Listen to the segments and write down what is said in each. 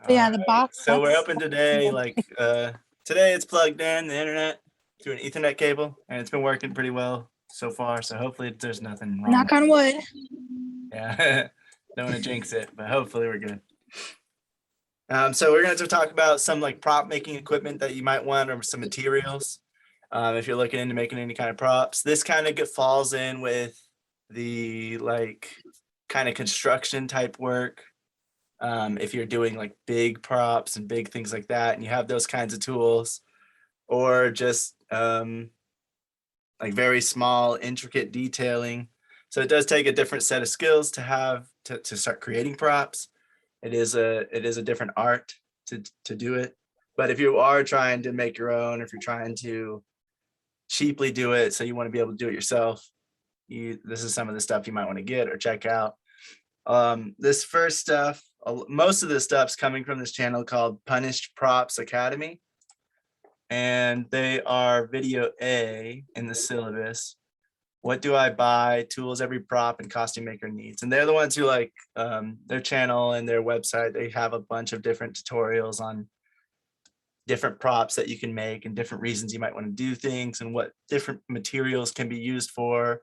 All Yeah, right. the box. So we're that's- open today. Today it's plugged in the internet through an Ethernet cable, and it's been working pretty well so far. So hopefully there's nothing wrong. Knock on wood. Yeah, don't want to jinx it, but hopefully we're good. So we're going to talk about some like prop making equipment that you might want, or some materials. If you're looking into making any kind of props, this kind of falls in with the like kind of construction type work. If you're doing like big props and big things like that, and you have those kinds of tools, or just like very small, intricate detailing. So it does take a different set of skills to have to start creating props. It is a different art to do it. But if you are trying to make your own, if you're trying to cheaply do it, so you want to be able to do it yourself, this is some of the stuff you might want to get or check out. This first stuff, most of this stuff's coming from this channel called Punished Props Academy, and they are video A in the syllabus. What do I buy? Tools every prop and costume maker needs. And they're the ones who like their channel and their website. They have a bunch of different tutorials on different props that you can make and different reasons you might want to do things and what different materials can be used for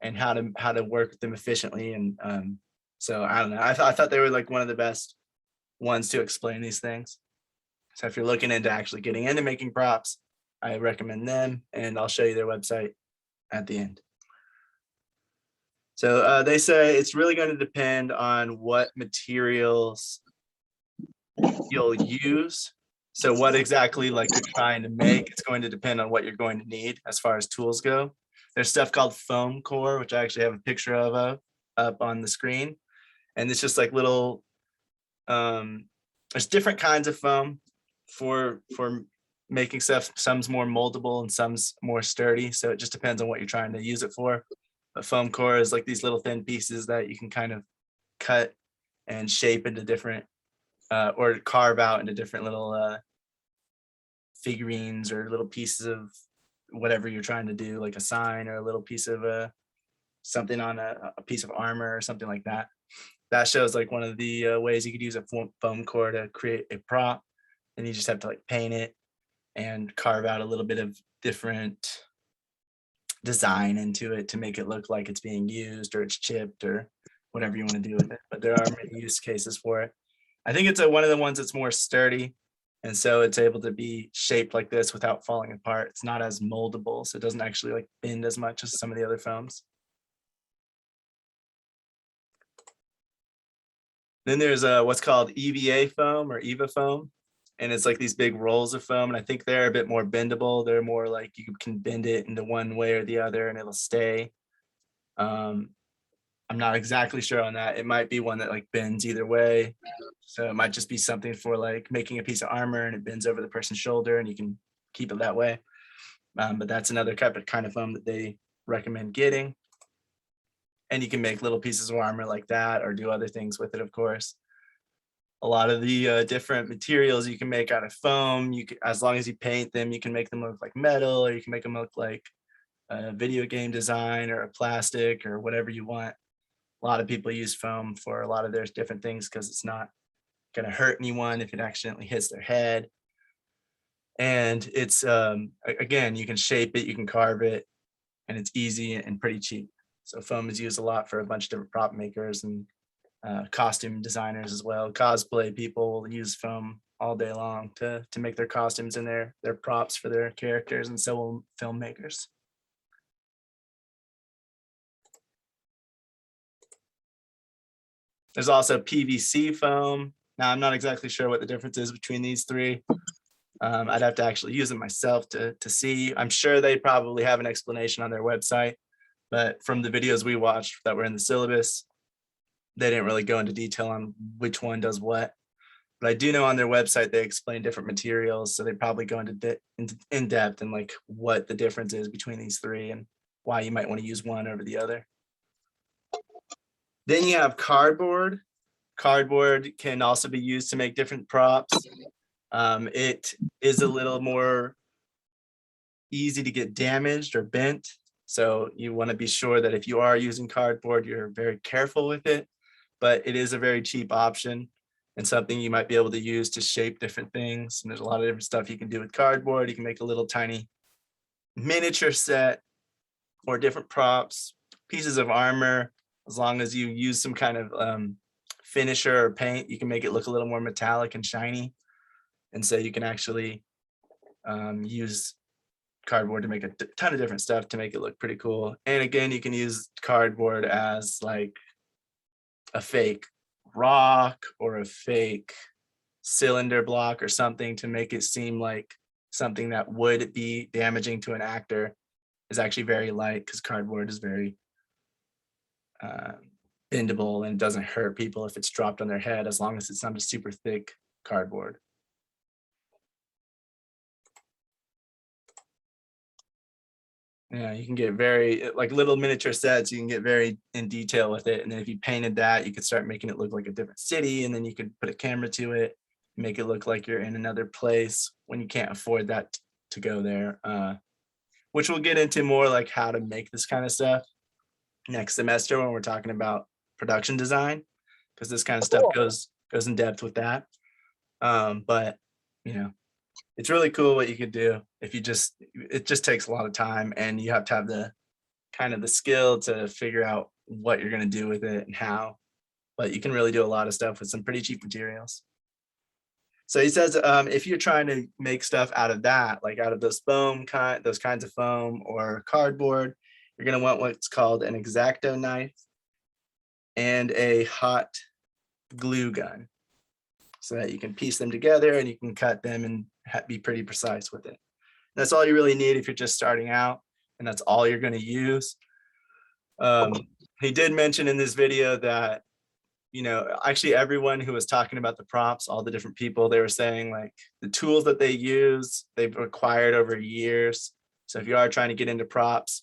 and how to work with them efficiently. And so I don't know. I thought they were like one of the best ones to explain these things. So if you're looking into actually getting into making props, I recommend them, and I'll show you their website at the end. So they say it's really going to depend on what materials you'll use. So what exactly like you're trying to make, it's going to depend on what you're going to need as far as tools go. There's stuff called foam core, which I actually have a picture of up on the screen. And it's just like little, there's different kinds of foam for making stuff. Some's more moldable and some's more sturdy. So it just depends on what you're trying to use it for. But foam core is like these little thin pieces that you can kind of cut and shape into different, or carve out into different little figurines or little pieces of whatever you're trying to do, like a sign or a little piece of something on a piece of armor or something like that. That shows like one of the ways you could use a foam core to create a prop. And you just have to like paint it and carve out a little bit of different design into it to make it look like it's being used or it's chipped or whatever you want to do with it. But there are many use cases for it. I think it's one of the ones that's more sturdy, and so it's able to be shaped like this without falling apart. It's not as moldable, so it doesn't actually like bend as much as some of the other foams. Then there's what's called EVA foam or EVA foam, and it's like these big rolls of foam, and I think they're a bit more bendable. They're more like you can bend it into one way or the other and it'll stay. I'm not exactly sure on that. It might be one that like bends either way. So it might just be something for like making a piece of armor and it bends over the person's shoulder and you can keep it that way. But that's another kind of foam that they recommend getting. And you can make little pieces of armor like that or do other things with it, of course. A lot of the different materials you can make out of foam, as long as you paint them, you can make them look like metal, or you can make them look like a video game design or a plastic or whatever you want. A lot of people use foam for a lot of their different things because it's not going to hurt anyone if it accidentally hits their head. And it's, again, you can shape it, you can carve it, and it's easy and pretty cheap. So foam is used a lot for a bunch of different prop makers and costume designers as well. Cosplay people will use foam all day long to make their costumes and their props for their characters, and so will filmmakers. There's also PVC foam. Now, I'm not exactly sure what the difference is between these three. I'd have to actually use it myself to see. I'm sure they probably have an explanation on their website, but from the videos we watched that were in the syllabus, they didn't really go into detail on which one does what. But I do know on their website, they explain different materials. So they probably go into in depth and like what the difference is between these three and why you might want to use one over the other. Then you have cardboard. Cardboard can also be used to make different props. It is a little more easy to get damaged or bent. So you want to be sure that if you are using cardboard, you're very careful with it, but it is a very cheap option. and something you might be able to use to shape different things. And there's a lot of different stuff you can do with cardboard. You can make a little tiny miniature set or different props, pieces of armor. As long as you use some kind of finisher or paint, you can make it look a little more metallic and shiny. And so you can actually use cardboard to make a ton of different stuff to make it look pretty cool. And again, you can use cardboard as like a fake rock or a fake cylinder block or something to make it seem like something that would be damaging to an actor is actually very light, because cardboard is very bendable and doesn't hurt people if it's dropped on their head, as long as it's not a super thick cardboard. Yeah, you can get very, like little miniature sets, you can get very in detail with it. And then if you painted that, you could start making it look like a different city, and then you could put a camera to it, make it look like you're in another place when you can't afford that to go there. Which we'll get into more like how to make this kind of stuff next semester when we're talking about production design, because this kind of stuff goes in depth with that. But you know, it's really cool what you could do if you it just takes a lot of time, and you have to have the kind of the skill to figure out what you're going to do with it and how. But you can really do a lot of stuff with some pretty cheap materials. So he says, if you're trying to make stuff out of that, like out of those kinds of foam or cardboard, you're going to want what's called an X-Acto knife and a hot glue gun, so that you can piece them together and you can cut them and be pretty precise with it. And that's all you really need if you're just starting out, and that's all you're going to use. He did mention in this video that, you know, actually everyone who was talking about the props, all the different people, they were saying like the tools that they use, they've acquired over years. So if you are trying to get into props,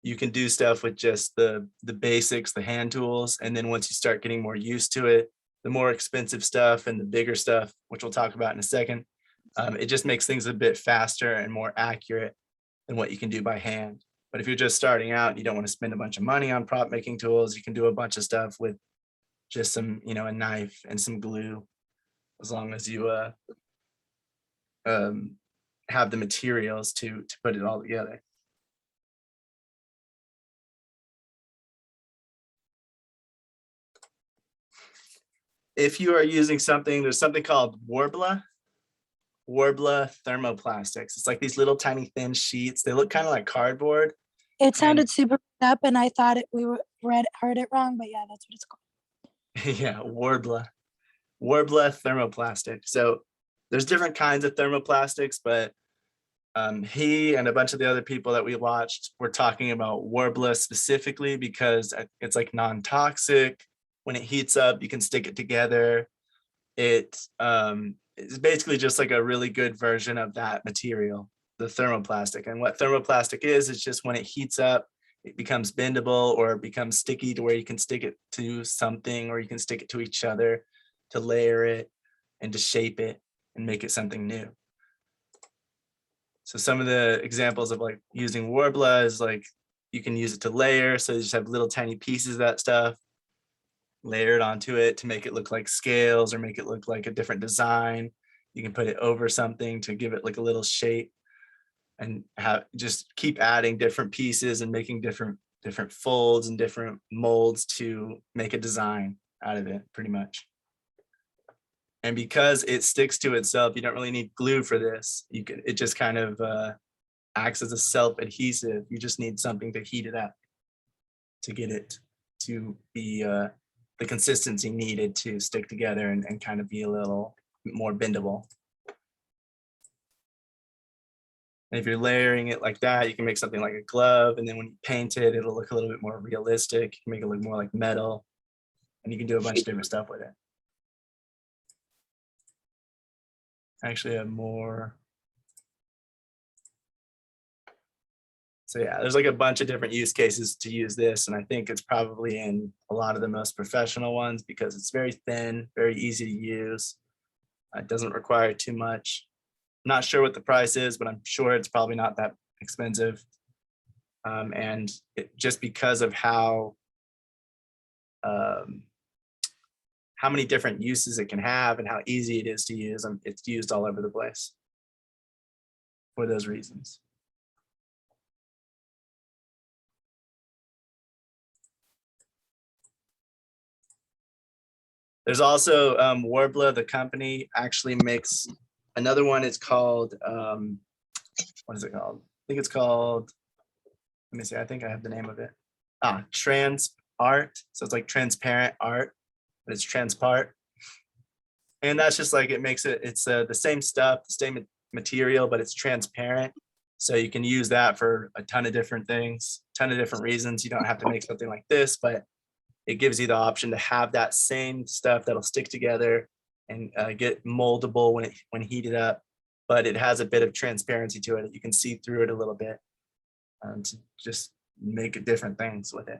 you can do stuff with just the basics, the hand tools. And then once you start getting more used to it, the more expensive stuff and the bigger stuff, which we'll talk about in a second, it just makes things a bit faster and more accurate than what you can do by hand. But if you're just starting out and you don't want to spend a bunch of money on prop making tools, you can do a bunch of stuff with just some, you know, a knife and some glue, as long as you have the materials to put it all together. If you are using something, there's something called Warbler thermoplastics. It's like these little tiny thin sheets. They look kind of like cardboard. It sounded super up, and I thought heard it wrong, but yeah, that's what it's called. Yeah, Warbler thermoplastic. So there's different kinds of thermoplastics, but he and a bunch of the other people that we watched were talking about Warbler specifically because it's like non-toxic. When it heats up, you can stick it together. It's basically just like a really good version of that material, the thermoplastic. And what thermoplastic is, it's just when it heats up, it becomes bendable or it becomes sticky to where you can stick it to something, or you can stick it to each other to layer it and to shape it and make it something new. So some of the examples of like using Warbler is like you can use it to layer. So you just have little tiny pieces of that stuff layered onto it to make it look like scales or make it look like a different design. You can put it over something to give it like a little shape, and just keep adding different pieces and making different folds and different molds to make a design out of it, pretty much. And because it sticks to itself, you don't really need glue for this. It just kind of acts as a self-adhesive. You just need something to heat it up to get it to be the consistency needed to stick together and kind of be a little more bendable. And if you're layering it like that, you can make something like a glove, and then when you paint it, it'll look a little bit more realistic. You can make it look more like metal, and you can do a bunch of different stuff with it. Actually, I have more. So yeah, there's like a bunch of different use cases to use this, and I think it's probably in a lot of the most professional ones because it's very thin, very easy to use. It doesn't require too much. I'm not sure what the price is, but I'm sure it's probably not that expensive. And just because of how how many different uses it can have and how easy it is to use. It's used all over the place for those reasons. There's also Warbler, the company actually makes another one. It's called, what is it called? I think it's called, let me see, I think I have the name of it. Trans art. So it's like transparent art, but it's transpart. And that's just like, it makes it, it's the same stuff, the same material, but it's transparent. So you can use that for a ton of different things, ton of different reasons. You don't have to make something like this, but it gives you the option to have that same stuff that'll stick together and get moldable when heated up, but it has a bit of transparency to it. You can see through it a little bit to just make different things with it.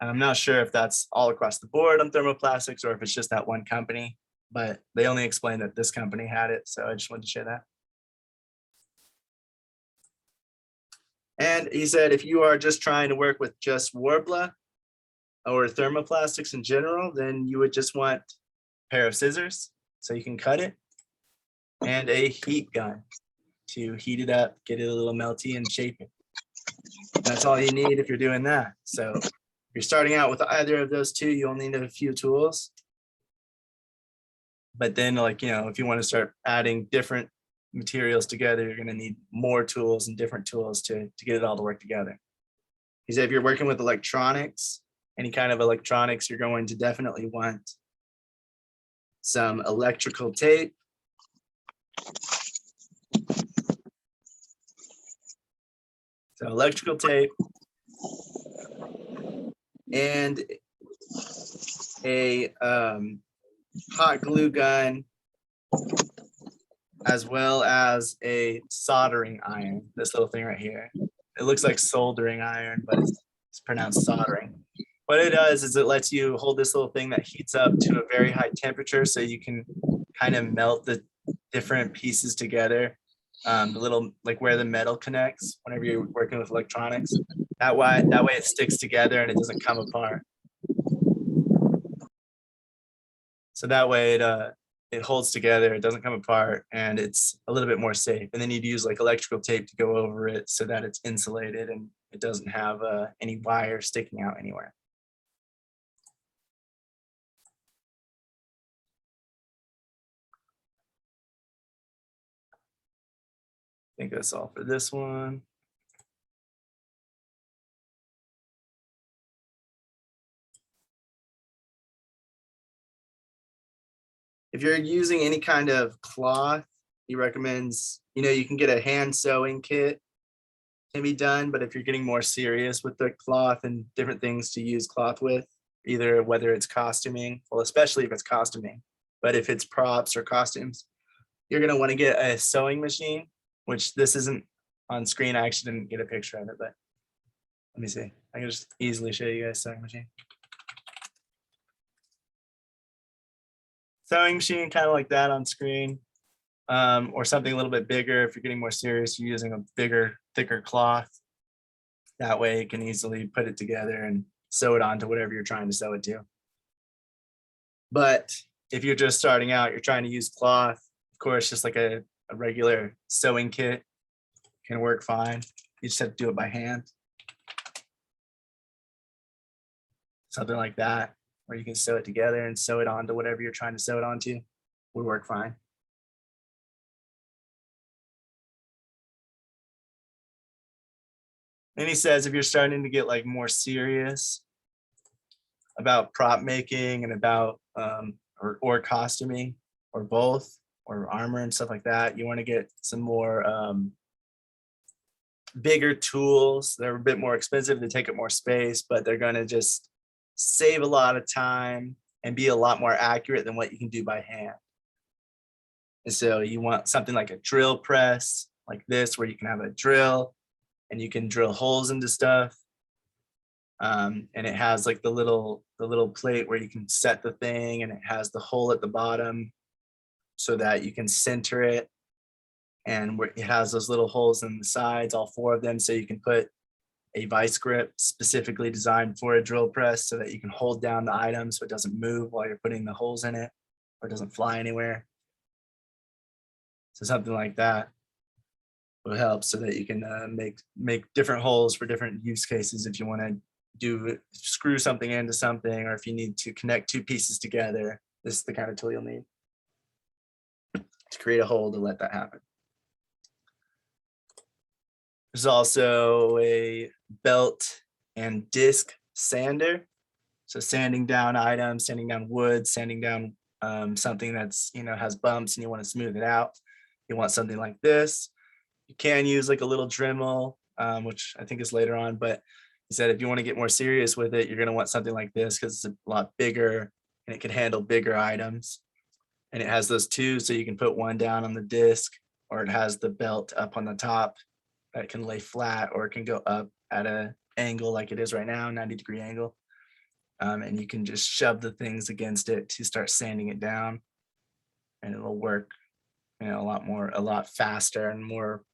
And I'm not sure if that's all across the board on thermoplastics or if it's just that one company, but they only explained that this company had it. So I just wanted to share that. And he said, if you are just trying to work with just Warbler or thermoplastics in general, then you would just want a pair of scissors so you can cut it and a heat gun to heat it up, get it a little melty and shape it. That's all you need if you're doing that. So if you're starting out with either of those two, you only need a few tools. But then, like, if you want to start adding different materials together, you're going to need more tools and different tools to get it all to work together. He said if you're working with electronics, any kind of electronics, you're going to definitely want some electrical tape. So electrical tape and a hot glue gun, as well as a soldering iron, this little thing right here. It looks like soldering iron, but it's pronounced soldering. What it does is it lets you hold this little thing that heats up to a very high temperature so you can kind of melt the different pieces together. The little, like where the metal connects whenever you're working with electronics. That way it sticks together and it doesn't come apart. So that way it holds together, it doesn't come apart, and it's a little bit more safe. And then you'd use like electrical tape to go over it so that it's insulated and it doesn't have any wire sticking out anywhere. I think that's all for this one. If you're using any kind of cloth, he recommends, you can get a hand sewing kit, can be done, but if you're getting more serious with the cloth and different things to use cloth with, either whether it's costuming, well, especially if it's costuming, but if it's props or costumes, you're going to want to get a sewing machine, which this isn't on screen. I actually didn't get a picture of it, but let me see. I can just easily show you guys sewing machine. Sewing machine, kind of like that on screen, or something a little bit bigger. If you're getting more serious, you're using a bigger, thicker cloth. That way you can easily put it together and sew it onto whatever you're trying to sew it to. But if you're just starting out, you're trying to use cloth, of course, just like a regular sewing kit can work fine. You just have to do it by hand. Something like that, where you can sew it together and sew it onto whatever you're trying to sew it onto, would work fine. And he says if you're starting to get like more serious about prop making and about or costuming or both, or armor and stuff like that, you want to get some more bigger tools. They're a bit more expensive, they take up more space, but they're going to just save a lot of time and be a lot more accurate than what you can do by hand. And so you want something like a drill press like this, where you can have a drill and you can drill holes into stuff. And it has like the little plate where you can set the thing, and it has the hole at the bottom so that you can center it. And where it has those little holes in the sides, all 4 of them, so you can put a vice grip specifically designed for a drill press so that you can hold down the item so it doesn't move while you're putting the holes in it or doesn't fly anywhere. So something like that will help so that you can make different holes for different use cases. If you want to screw something into something, or if you need to connect two pieces together, this is the kind of tool you'll need to create a hole to let that happen. There's also a belt and disc sander. So sanding down items, sanding down wood, sanding down something that's, has bumps and you want to smooth it out. You want something like this. You can use like a little Dremel, which I think is later on, but he said if you want to get more serious with it, you're going to want something like this because it's a lot bigger and it can handle bigger items. And it has those two, so you can put one down on the disc, or it has the belt up on the top that can lay flat, or it can go up at an angle like it is right now, 90-degree angle. And you can just shove the things against it to start sanding it down, and it'll work, a lot faster and more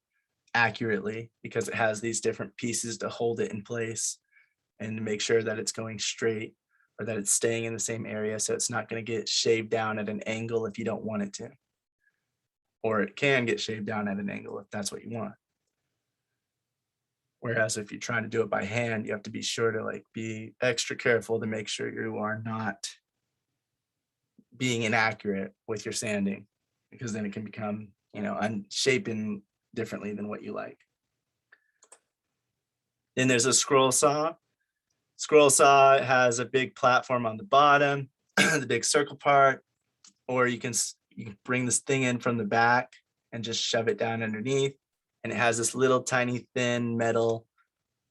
accurately because it has these different pieces to hold it in place and to make sure that it's going straight or that it's staying in the same area, so it's not going to get shaved down at an angle if you don't want it to, or it can get shaved down at an angle if that's what you want. Whereas if you're trying to do it by hand, you have to be sure to be extra careful to make sure you are not being inaccurate with your sanding, because then it can become, shaping differently than what you like. Then there's a scroll saw. Scroll saw has a big platform on the bottom, the big circle part, or you can bring this thing in from the back and just shove it down underneath. And it has this little tiny thin metal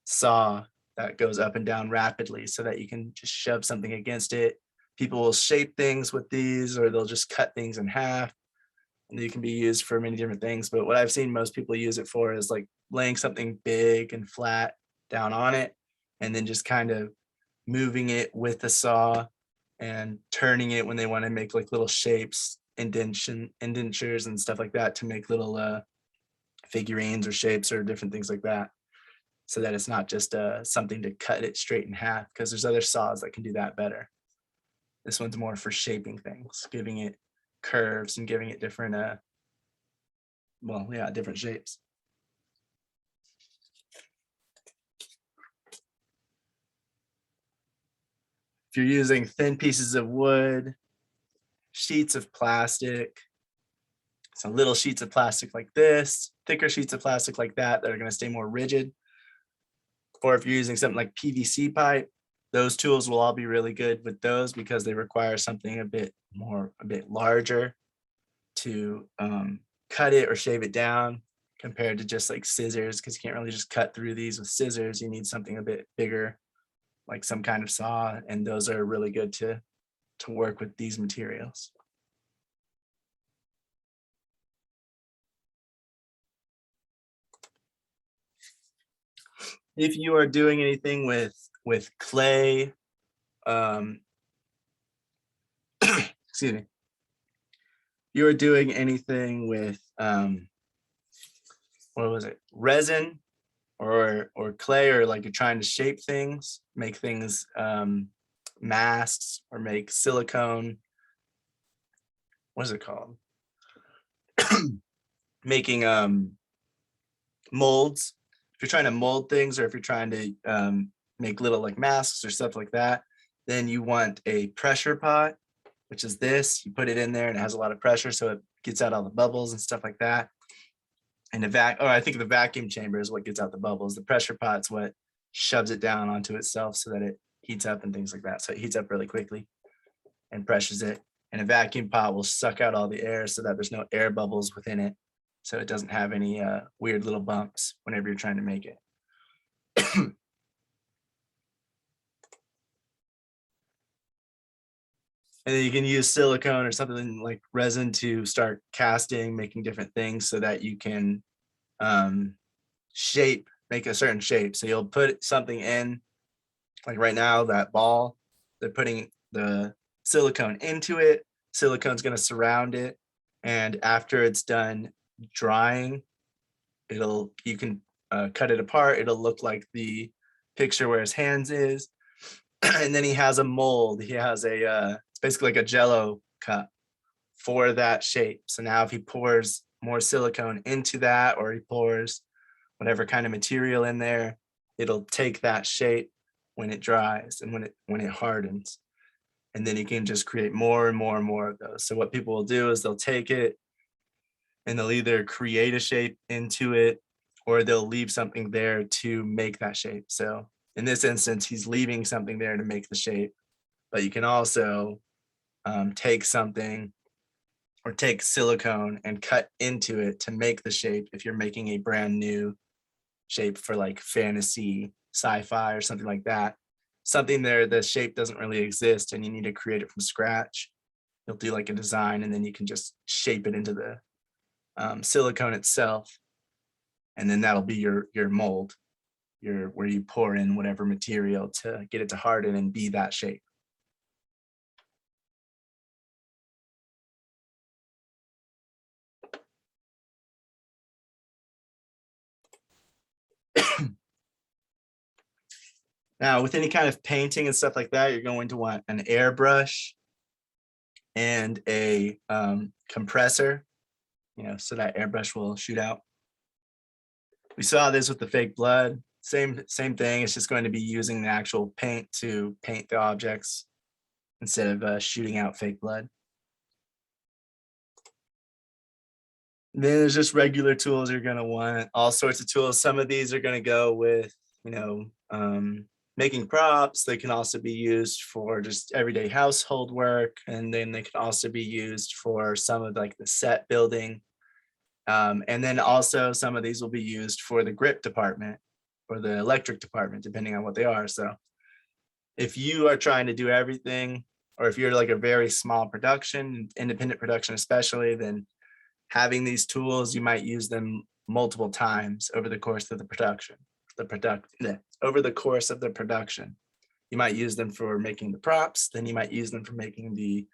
saw that goes up and down rapidly so that you can just shove something against it. People will shape things with these, or they'll just cut things in half. And they can be used for many different things. But what I've seen most people use it for is laying something big and flat down on it, and then just kind of moving it with the saw and turning it when they want to make little shapes, indentures and stuff like that, to make little figurines or shapes or different things like that, so that it's not just something to cut it straight in half, because there's other saws that can do that better. This one's more for shaping things, giving it curves and giving it different different shapes. If you're using thin pieces of wood, sheets of plastic, so little sheets of plastic like this, thicker sheets of plastic like that are going to stay more rigid. Or if you're using something like PVC pipe, those tools will all be really good with those because they require something a bit larger to cut it or shave it down, compared to just scissors, because you can't really just cut through these with scissors. You need something a bit bigger, like some kind of saw, and those are really good to work with these materials. If you are doing anything with clay, excuse me, you are doing anything with resin or clay, or you're trying to shape things, make things masks, or make silicone, what is it called, making molds. If you're trying to mold things, or if you're trying to make little masks or stuff like that, then you want a pressure pot, which is this. You put it in there and it has a lot of pressure, so it gets out all the bubbles and stuff like that. And I think the vacuum chamber is what gets out the bubbles. The pressure pot's what shoves it down onto itself so that it heats up and things like that. So it heats up really quickly and pressures it. And a vacuum pot will suck out all the air so that there's no air bubbles within it, so it doesn't have any weird little bumps whenever you're trying to make it. And then you can use silicone or something like resin to start casting, making different things so that you can make a certain shape. So you'll put something in, like right now, that ball, they're putting the silicone into it. Silicone's going to surround it. And after it's done drying, you can cut it apart. It'll look like the picture where his hands is. And then he has a mold. He has it's basically like a Jello cup for that shape. So now if he pours more silicone into that, or he pours whatever kind of material in there, it'll take that shape when it dries and when it hardens. And then you can just create more and more and more of those. So what people will do is they'll take it and they'll either create a shape into it, or they'll leave something there to make that shape. So in this instance, he's leaving something there to make the shape, but you can also take something or take silicone and cut into it to make the shape if you're making a brand new shape for like fantasy, sci-fi, or something like that. Something there, the shape doesn't really exist and you need to create it from scratch. You'll do like a design and then you can just shape it into the silicone itself. And then that'll be your mold, where you pour in whatever material to get it to harden and be that shape. Now, with any kind of painting and stuff like that, you're going to want an airbrush and a compressor, so that airbrush will shoot out. We saw this with the fake blood. Same thing. It's just going to be using the actual paint to paint the objects instead of shooting out fake blood. Then there's just regular tools you're going to want, all sorts of tools. Some of these are going to go with, making props. They can also be used for just everyday household work. And then they can also be used for some of like the set building. And then also some of these will be used for the grip department or the electric department, depending on what they are. So if you are trying to do everything, or if you're like a very small production, independent production especially, then having these tools, you might use them multiple times over the course of the production. Over the course of the production, you might use them for making the props. Then you might use them for making the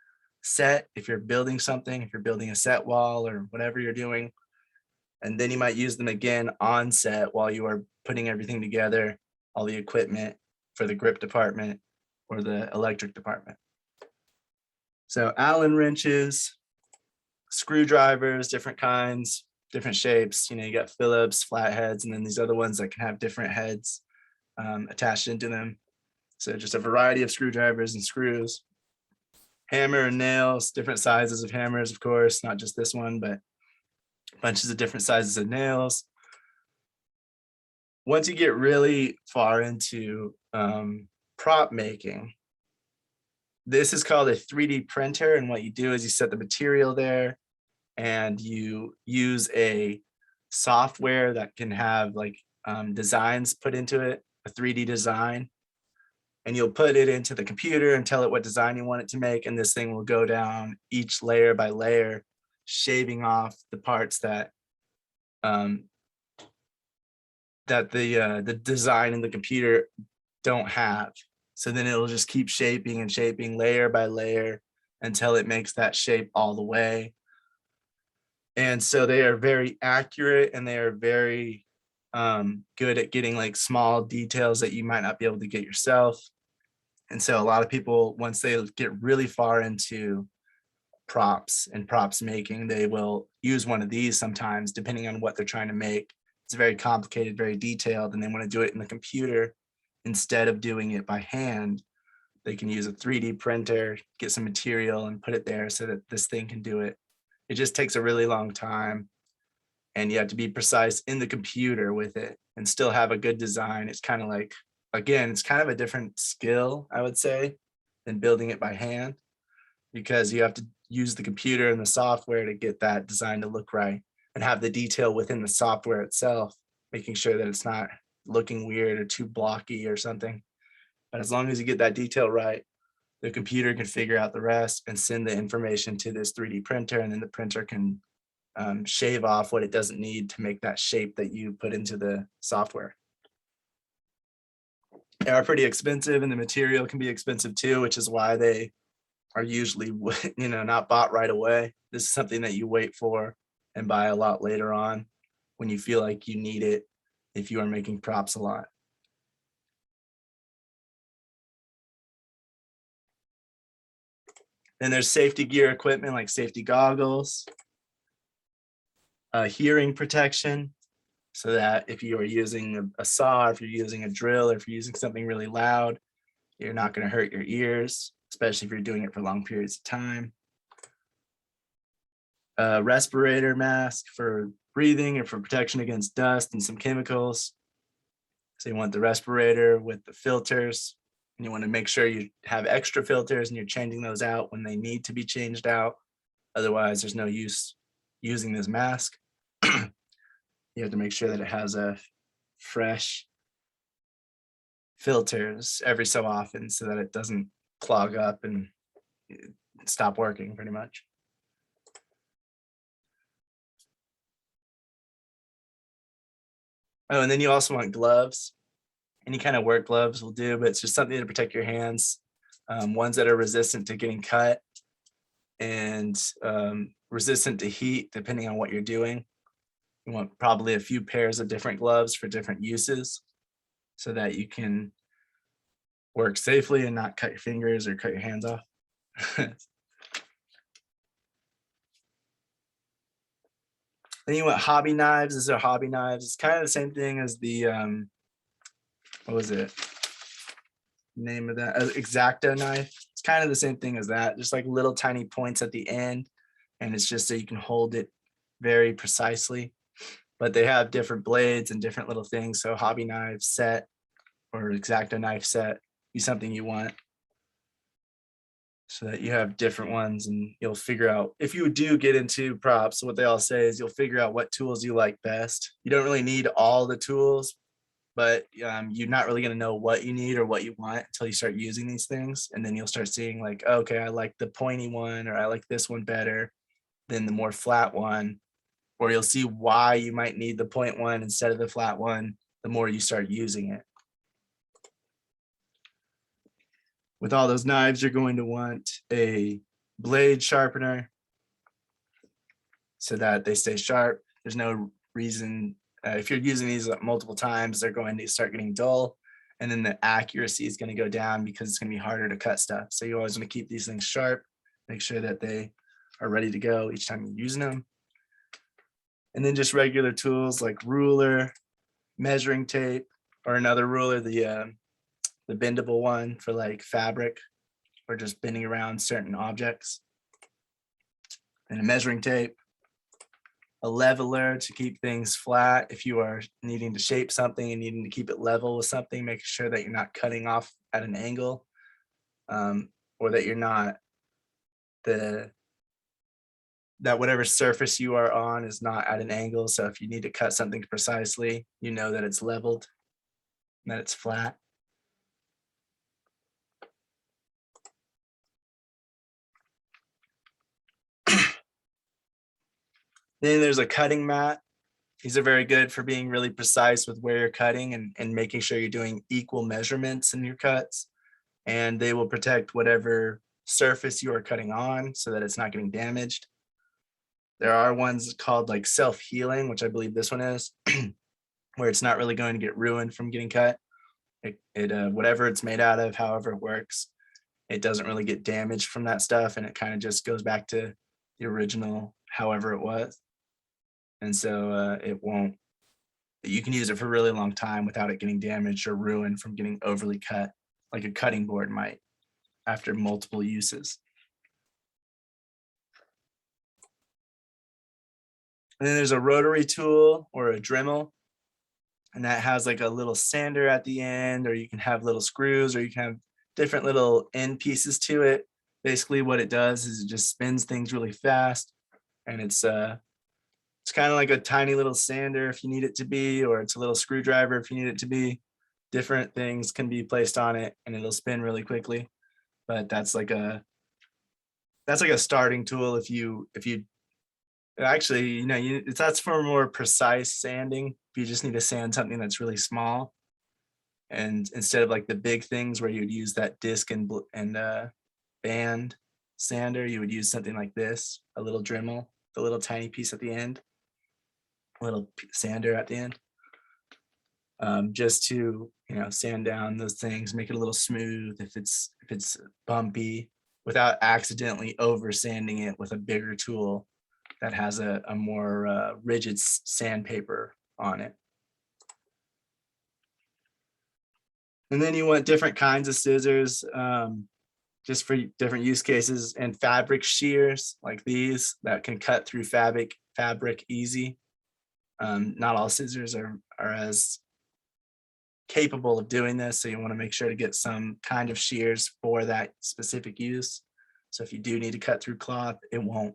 set. If you're building something, if you're building a set wall or whatever you're doing, and then you might use them again on set while you are putting everything together, all the equipment for the grip department or the electric department. So Allen wrenches, screwdrivers, different kinds, different shapes. You got Phillips, flatheads, and then these other ones that can have different heads attached into them. So just a variety of screwdrivers and screws. Hammer and nails, different sizes of hammers, of course, not just this one, but bunches of different sizes of nails. Once you get really far into prop making, this is called a 3D printer. And what you do is you set the material there and you use a software that can have like designs put into it, a 3D design. And you'll put it into the computer and tell it what design you want it to make. And this thing will go down each layer by layer, shaving off the parts that the design in the computer don't have. So then it'll just keep shaping and shaping layer by layer until it makes that shape all the way. And so they are very accurate and they are very good at getting like small details that you might not be able to get yourself. And so a lot of people, once they get really far into props and props making, they will use one of these sometimes, depending on what they're trying to make. It's very complicated, very detailed, and they want to do it in the computer instead of doing it by hand. They can use a 3D printer, get some material and put it there so that this thing can do it. It just takes a really long time, and you have to be precise in the computer with it and still have a good design. It's kind of like, again, it's kind of a different skill, I would say, than building it by hand, because you have to use the computer and the software to get that design to look right and have the detail within the software itself, making sure that it's not looking weird or too blocky or something. But as long as you get that detail right, the computer can figure out the rest and send the information to this 3D printer, and then the printer can shave off what it doesn't need to make that shape that you put into the software. They are pretty expensive, and the material can be expensive too, which is why they are usually not bought right away. This is something that you wait for and buy a lot later on when you feel like you need it, if you are making props a lot. Then there's safety gear equipment like safety goggles, hearing protection, so that if you are using a saw, if you're using a drill, or if you're using something really loud, you're not going to hurt your ears, especially if you're doing it for long periods of time. A respirator mask for breathing and for protection against dust and some chemicals. So you want the respirator with the filters, and you want to make sure you have extra filters and you're changing those out when they need to be changed out. Otherwise, there's no use using this mask. You have to make sure that it has a fresh filters every so often so that it doesn't clog up and stop working pretty much. Oh, and then you also want gloves. Any kind of work gloves will do, but it's just something to protect your hands. Ones that are resistant to getting cut and resistant to heat, depending on what you're doing. You want probably a few pairs of different gloves for different uses so that you can work safely and not cut your fingers or cut your hands off. Then you want hobby knives. These are hobby knives. It's kind of the same thing as the, what was it? Name of that? X-Acto knife. It's kind of the same thing as that, just like little tiny points at the end. And it's just so you can hold it very precisely. But they have different blades and different little things. So hobby knife set or X-Acto knife set be something you want, so that you have different ones, and you'll figure out if you do get into props, what they all say is you'll figure out what tools you like best. You don't really need all the tools, but you're not really going to know what you need or what you want until you start using these things. And then you'll start seeing like, okay, I like the pointy one, or I like this one better than the more flat one. Or you'll see why you might need the point one instead of the flat one the more you start using it. With all those knives, you're going to want a blade sharpener so that they stay sharp. There's no reason, if you're using these multiple times, they're going to start getting dull, and then the accuracy is going to go down because it's going to be harder to cut stuff. So you always want to keep these things sharp, make sure that they are ready to go each time you're using them. And then just regular tools like ruler, measuring tape, or another ruler, the bendable one for like fabric or just bending around certain objects. And a measuring tape, a leveler to keep things flat. If you are needing to shape something and needing to keep it level with something, making sure that you're not cutting off at an angle, or that you're not that whatever surface you are on is not at an angle. So if you need to cut something precisely, you know that it's leveled, that it's flat. Then there's a cutting mat. These are very good for being really precise with where you're cutting and making sure you're doing equal measurements in your cuts. And they will protect whatever surface you are cutting on so that it's not getting damaged. There are ones called like self-healing, which I believe this one is, where it's not really going to get ruined from getting cut. Whatever it's made out of, however it works, it doesn't really get damaged from that stuff, and it kind of just goes back to the original however it was. And so you can use it for a really long time without it getting damaged or ruined from getting overly cut, like a cutting board might after multiple uses. And then there's a rotary tool or a Dremel, and that has like a little sander at the end, or you can have little screws, or you can have different little end pieces to it. Basically what it does is it just spins things really fast, and it's kind of like a tiny little sander if you need it to be, or it's a little screwdriver if you need it to be. Different things can be placed on it and it'll spin really quickly. But that's like a starting tool if you actually, that's for more precise sanding. If you just need to sand something that's really small, and instead of like the big things where you'd use that disc and band sander, you would use something like this, a little Dremel, the little tiny piece at the end, a little sander at the end, just to sand down those things, make it a little smooth if it's bumpy, without accidentally over sanding it with a bigger tool that has a more rigid sandpaper on it. And then you want different kinds of scissors, just for different use cases, and fabric shears like these that can cut through fabric easy. Not all scissors are as capable of doing this, so you want to make sure to get some kind of shears for that specific use. So if you do need to cut through cloth, it won't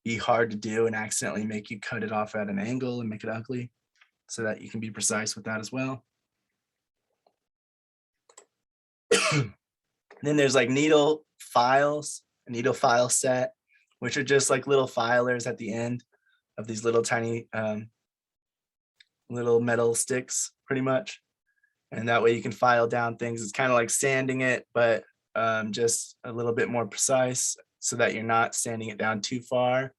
be hard to do and accidentally make you cut it off at an angle and make it ugly, so that you can be precise with that as well. Then there's like needle files, a needle file set, which are just like little filers at the end of these little tiny little metal sticks, pretty much. And that way you can file down things. It's kind of like sanding it, but just a little bit more precise so that you're not sanding it down too far.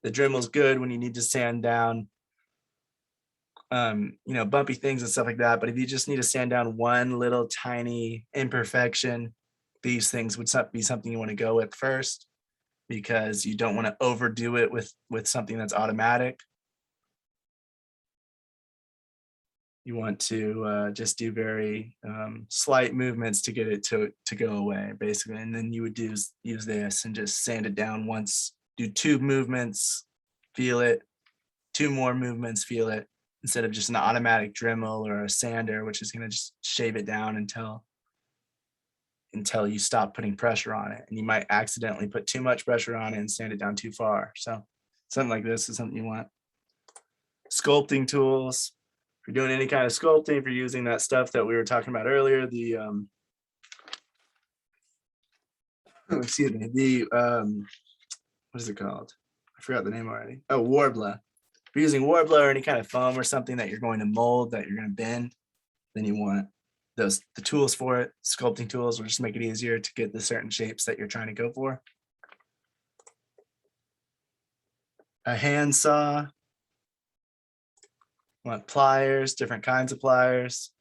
The Dremel's good when you need to sand down bumpy things and stuff like that. But if you just need to sand down one little tiny imperfection, these things would be something you want to go with first, because you don't want to overdo it with something that's automatic. You want to just do very slight movements to get it to go away, basically. And then you would use this and just sand it down once, do 2 movements, feel it, 2 more movements, feel it, instead of just an automatic Dremel or a sander, which is going to just shave it down until you stop putting pressure on it. And you might accidentally put too much pressure on it and sand it down too far. So something like this is something you want. Sculpting tools. If you're doing any kind of sculpting, if you're using that stuff that we were talking about earlier, the excuse me, the what is it called? I forgot the name already. Oh, Warbler. If you're using Warbler or any kind of foam or something that you're going to mold, that you're going to bend, then you want the tools for it. Sculpting tools will just make it easier to get the certain shapes that you're trying to go for. A handsaw. Want pliers, different kinds of pliers.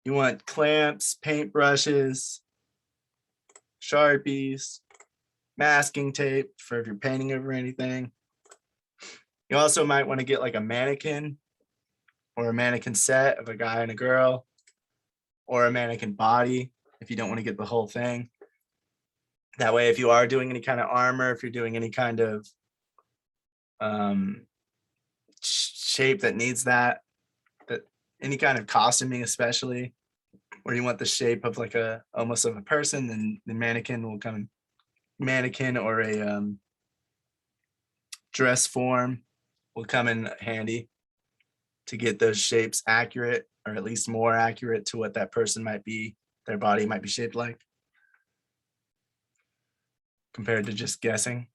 You want clamps, paint brushes, Sharpies, masking tape for if you're painting over anything. You also might want to get like a mannequin or a mannequin set of a guy and a girl, or a mannequin body if you don't want to get the whole thing. That way, if you are doing any kind of armor, if you're doing any kind of shape that needs that any kind of costuming, especially where you want the shape of like almost of a person, then the mannequin will come. Mannequin or a dress form will come in handy to get those shapes accurate, or at least more accurate to what that person might be, their body might be shaped like, compared to just guessing.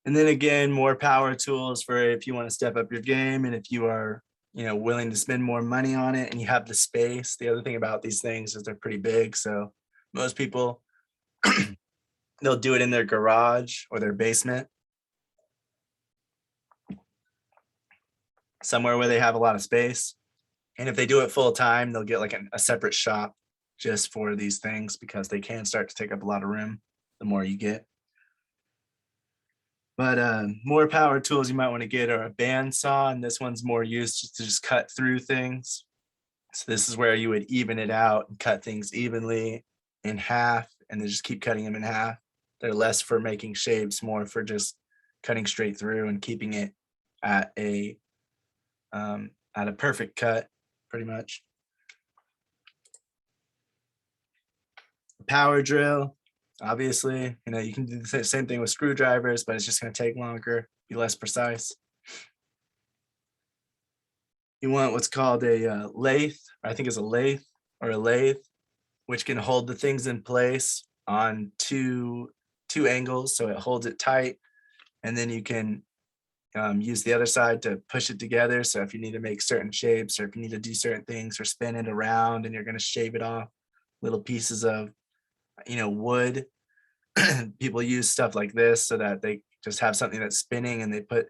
And then again, more power tools for if you want to step up your game, and if you are willing to spend more money on it and you have the space. The other thing about these things is they're pretty big, so most people they'll do it in their garage or their basement, somewhere where they have a lot of space. And if they do it full time, they'll get like a separate shop just for these things, because they can start to take up a lot of room the more you get. But more power tools you might want to get are a bandsaw, and this one's more used to just cut through things. So this is where you would even it out and cut things evenly in half, and then just keep cutting them in half. They're less for making shapes, more for just cutting straight through and keeping it at a perfect cut, pretty much. Power drill. Obviously, you can do the same thing with screwdrivers, but it's just going to take longer, be less precise. You want what's called a lathe, I think it's a lathe or a lathe, which can hold the things in place on two angles, so it holds it tight, and then you can use the other side to push it together. So if you need to make certain shapes, or if you need to do certain things, or spin it around and you're going to shave it off little pieces of wood, people use stuff like this so that they just have something that's spinning, and they put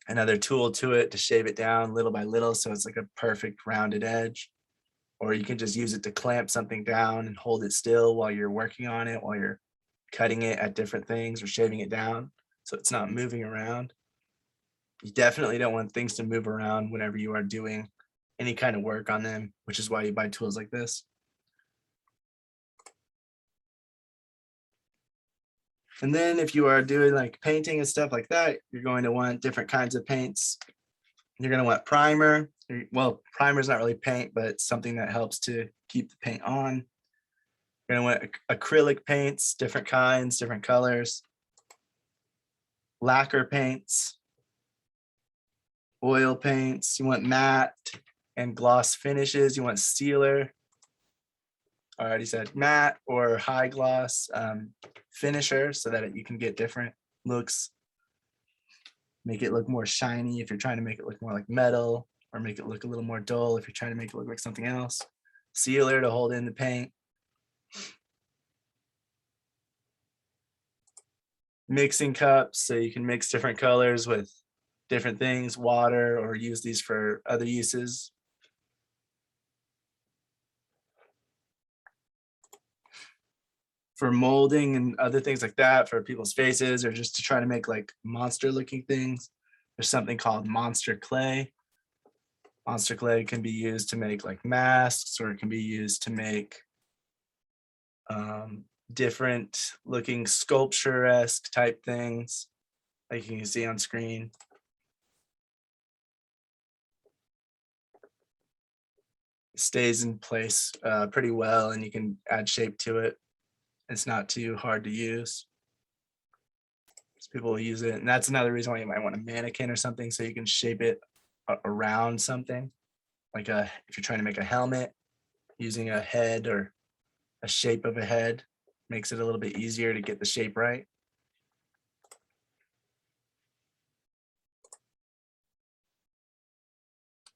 another tool to it to shave it down little by little so it's like a perfect rounded edge. Or you can just use it to clamp something down and hold it still while you're working on it, while you're cutting it at different things or shaving it down so it's not moving around. You definitely don't want things to move around whenever you are doing any kind of work on them, which is why you buy tools like this. And then if you are doing like painting and stuff like that, you're going to want different kinds of paints. You're going to want primer. Well, primer is not really paint, but it's something that helps to keep the paint on. You're going to want acrylic paints, different kinds, different colors. Lacquer paints. Oil paints. You want matte and gloss finishes. You want sealer. I already said matte or high gloss finisher so that you can get different looks. Make it look more shiny if you're trying to make it look more like metal, or make it look a little more dull if you're trying to make it look like something else. Sealer to hold in the paint. Mixing cups so you can mix different colors with different things, water, or use these for other uses. For molding and other things like that for people's faces, or just to try to make like monster looking things, there's something called monster clay. Monster clay can be used to make like masks, or it can be used to make different looking sculpture-esque type things like you can see on screen. It stays in place pretty well, and you can add shape to it. It's not too hard to use. So people will use it, and that's another reason why you might want a mannequin or something, so you can shape it around something. Like if you're trying to make a helmet, using a head or a shape of a head makes it a little bit easier to get the shape right.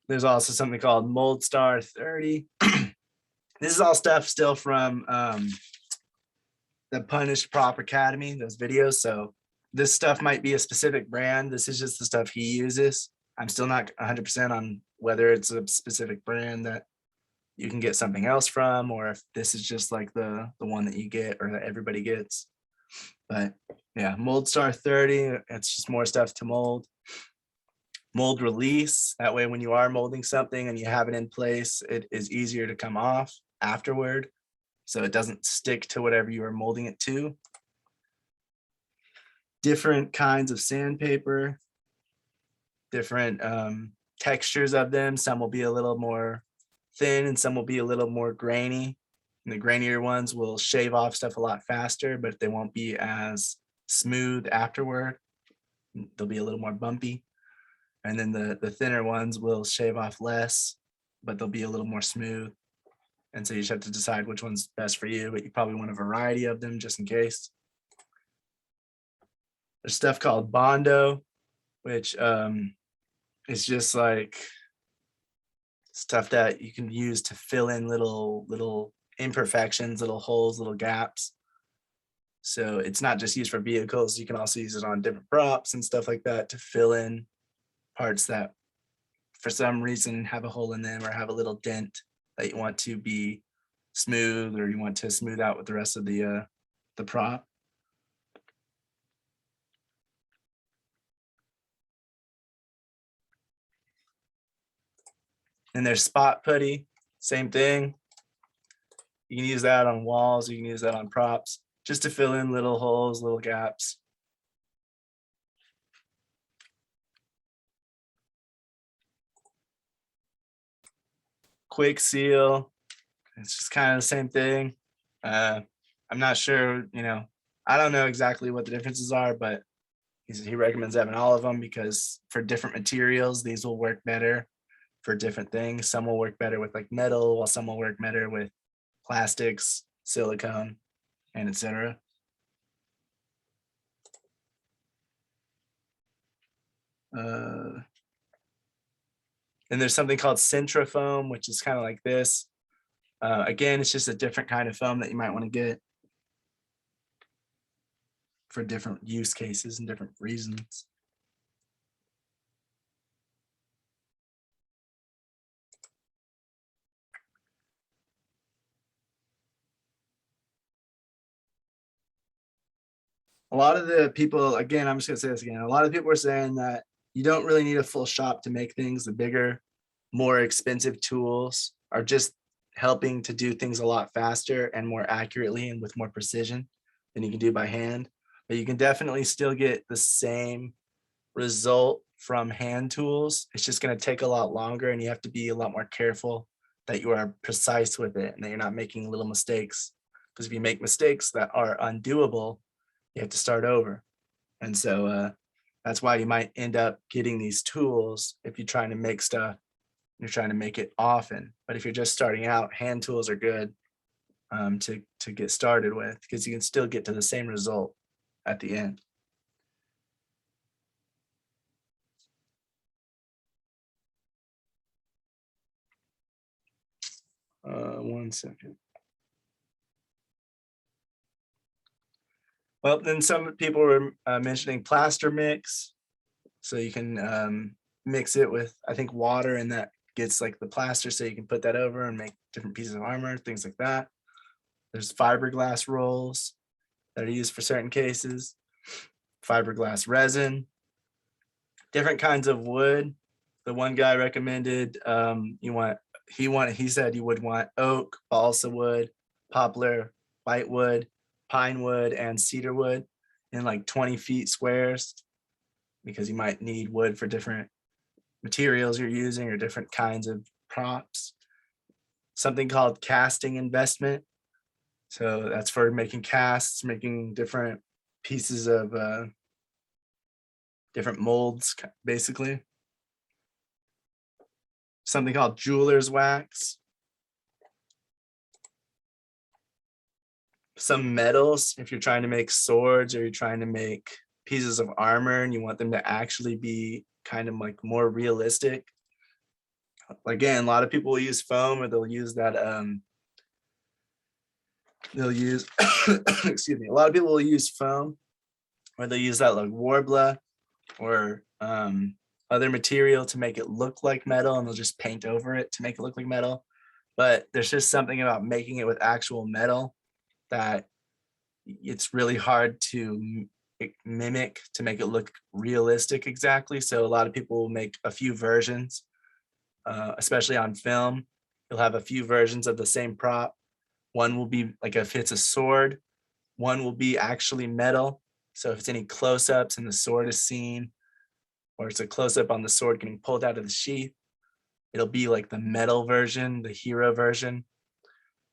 There's also something called Mold Star 30. This is all stuff still from the Punished Prop Academy, those videos. So this stuff might be a specific brand. This is just the stuff he uses. I'm still not 100% on whether it's a specific brand that you can get something else from, or if this is just like the one that you get or that everybody gets. But yeah, Mold Star 30, it's just more stuff to mold. Mold release, that way when you are molding something and you have it in place, it is easier to come off afterward, so it doesn't stick to whatever you are molding it to. Different kinds of sandpaper, different textures of them. Some will be a little more thin and some will be a little more grainy. And the grainier ones will shave off stuff a lot faster, but they won't be as smooth afterward. They'll be a little more bumpy. And then the thinner ones will shave off less, but they'll be a little more smooth. And so you just have to decide which one's best for you, but you probably want a variety of them just in case. There's stuff called Bondo, which is just like stuff that you can use to fill in little imperfections, little holes, little gaps. So it's not just used for vehicles. You can also use it on different props and stuff like that to fill in parts that for some reason have a hole in them or have a little dent that you want to be smooth, or you want to smooth out with the rest of the prop. And there's spot putty, same thing. You can use that on walls, you can use that on props, just to fill in little holes, little gaps. Quick seal, it's just kind of the same thing. I'm not sure, I don't know exactly what the differences are, but he recommends having all of them because for different materials, these will work better for different things. Some will work better with like metal, while some will work better with plastics, silicone, and etc. And there's something called Centrofoam, which is kind of like this. Again, it's just a different kind of foam that you might want to get for different use cases and different reasons. A lot of the people, again, I'm just gonna say this again. A lot of people are saying that you don't really need a full shop to make things. The bigger, more expensive tools are just helping to do things a lot faster and more accurately and with more precision than you can do by hand. But you can definitely still get the same result from hand tools. It's just going to take a lot longer, and you have to be a lot more careful that you are precise with it and that you're not making little mistakes. Because if you make mistakes that are undoable, you have to start over. And so that's why you might end up getting these tools if you're trying to make stuff, you're trying to make it often. But if you're just starting out, hand tools are good to get started with, because you can still get to the same result at the end. One second. Well, then some people were mentioning plaster mix. So you can mix it with, I think, water, and that gets like the plaster. So you can put that over and make different pieces of armor, things like that. There's fiberglass rolls that are used for certain cases, fiberglass resin, different kinds of wood. The one guy recommended he said you would want oak, balsa wood, poplar, whitewood, pine wood, and cedar wood in like 20 feet squares, because you might need wood for different materials you're using or different kinds of props. Something called casting investment. So that's for making casts, making different pieces of different molds, basically. Something called jeweler's wax. Some metals, if you're trying to make swords or you're trying to make pieces of armor and you want them to actually be kind of like more realistic. Again, a lot of people will use foam, or they'll use that excuse me, a lot of people will use foam, or they'll use that like warbler or other material to make it look like metal, and they'll just paint over it to make it look like metal. But there's just something about making it with actual metal that it's really hard to mimic to make it look realistic exactly. So a lot of people will make a few versions, especially on film. You'll have a few versions of the same prop. One will be like, if it's a sword, one will be actually metal. So if it's any close-ups and the sword is seen, or it's a close-up on the sword getting pulled out of the sheath, it'll be like the metal version, the hero version.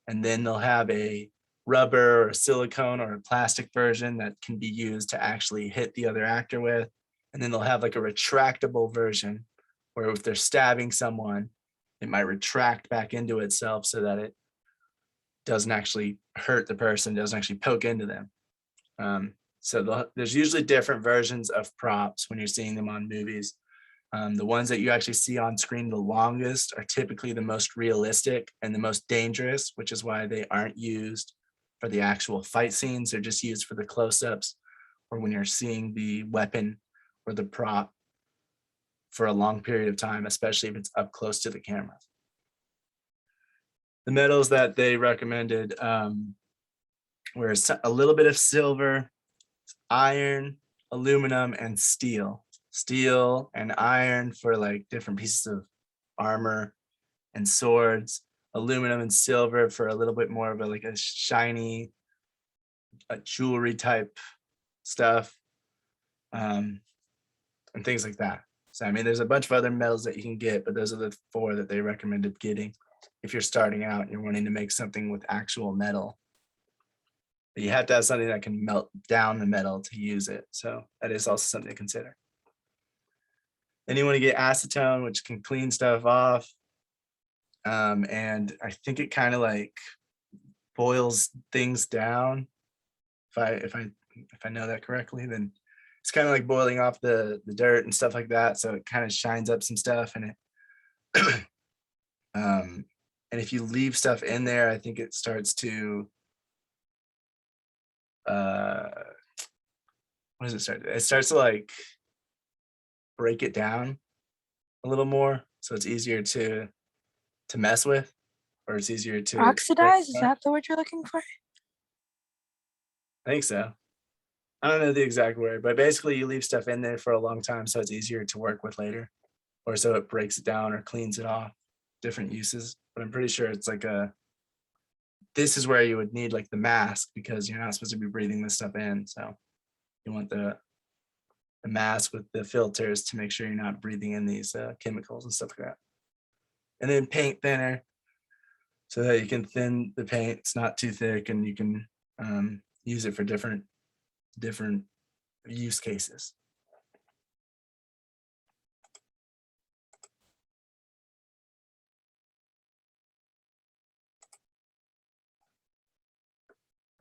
And then they'll have a rubber or a silicone or a plastic version that can be used to actually hit the other actor with. And then they'll have like a retractable version where if they're stabbing someone, it might retract back into itself so that it doesn't actually hurt the person, doesn't actually poke into them. So there's usually different versions of props when you're seeing them on movies. The ones that you actually see on screen the longest are typically the most realistic and the most dangerous, which is why they aren't used for the actual fight scenes. They're just used for the close-ups or when you're seeing the weapon or the prop for a long period of time, especially if it's up close to the camera. The metals that they recommended were a little bit of silver, iron, aluminum, and steel. Steel and iron for like different pieces of armor and swords. Aluminum and silver for a little bit more of a shiny, jewelry type stuff, and things like that. So I mean, there's a bunch of other metals that you can get, but those are the 4 that they recommended getting if you're starting out and you're wanting to make something with actual metal. But you have to have something that can melt down the metal to use it. So that is also something to consider. Then you want to get acetone, which can clean stuff off. And I think it kind of like boils things down. If I know that correctly, then it's kind of like boiling off the dirt and stuff like that. So it kind of shines up some stuff, and it and if you leave stuff in there, I think it starts to what does it start? It starts to like break it down a little more, so it's easier to mess with, or it's easier to break Oxidize, is apart. that the word you're looking for? I think so. I don't know the exact word, but basically you leave stuff in there for a long time so it's easier to work with later, or so it breaks it down or cleans it off, different uses. But I'm pretty sure it's like this is where you would need like the mask because you're not supposed to be breathing this stuff in. So you want the mask with the filters to make sure you're not breathing in these chemicals and stuff like that. And then paint thinner so that you can thin the paint. It's not too thick and you can use it for different use cases.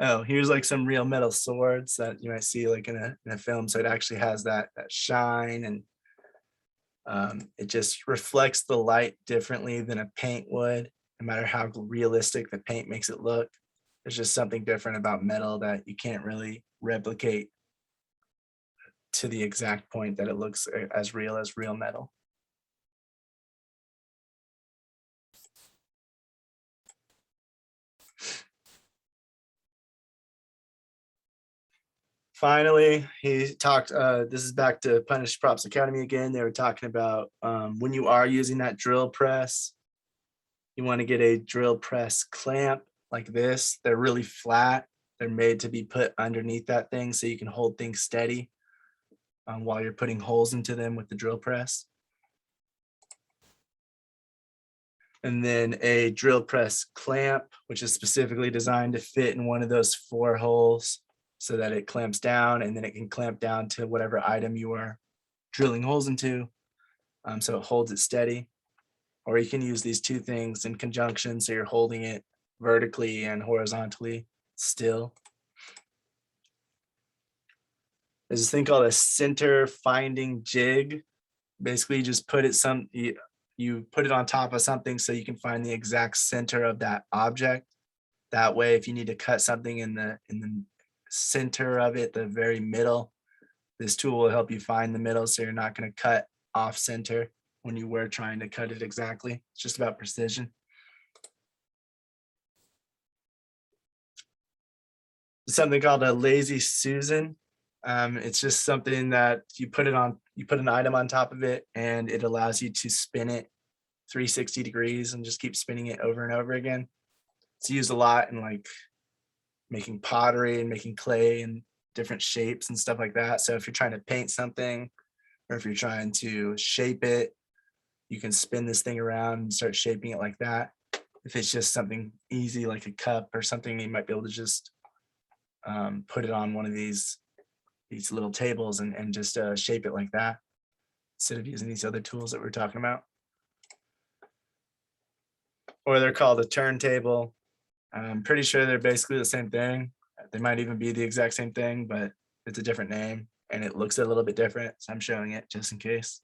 Oh, here's like some real metal swords that you might see like in a film. So it actually has that shine, and it just reflects the light differently than a paint would, no matter how realistic the paint makes it look. There's just something different about metal that you can't really replicate to the exact point that it looks as real metal. Finally, he talked, this is back to Punished Props Academy again. They were talking about when you are using that drill press, you want to get a drill press clamp like this. They're really flat. They're made to be put underneath that thing so you can hold things steady while you're putting holes into them with the drill press. And then a drill press clamp, which is specifically designed to fit in one of those 4 holes so that it clamps down, and then it can clamp down to whatever item you are drilling holes into. So it holds it steady. Or you can use these 2 things in conjunction so you're holding it vertically and horizontally still. There's this thing called a center finding jig. Basically, you just put it you put it on top of something so you can find the exact center of that object. That way, if you need to cut something in the center of it, the very middle, this tool will help you find the middle so you're not going to cut off center when you were trying to cut it exactly. It's just about precision. Something called a lazy Susan. It's just something that you put an item on top of it and it allows you to spin it 360 degrees and just keep spinning it over and over again. It's used a lot in like making pottery and making clay and different shapes and stuff like that. So if you're trying to paint something or if you're trying to shape it, you can spin this thing around and start shaping it like that. If it's just something easy like a cup or something, you might be able to just put it on one of these little tables and just shape it like that instead of using these other tools that we're talking about. Or they're called a turntable. I'm pretty sure they're basically the same thing. They might even be the exact same thing, but it's a different name and it looks a little bit different. So I'm showing it just in case.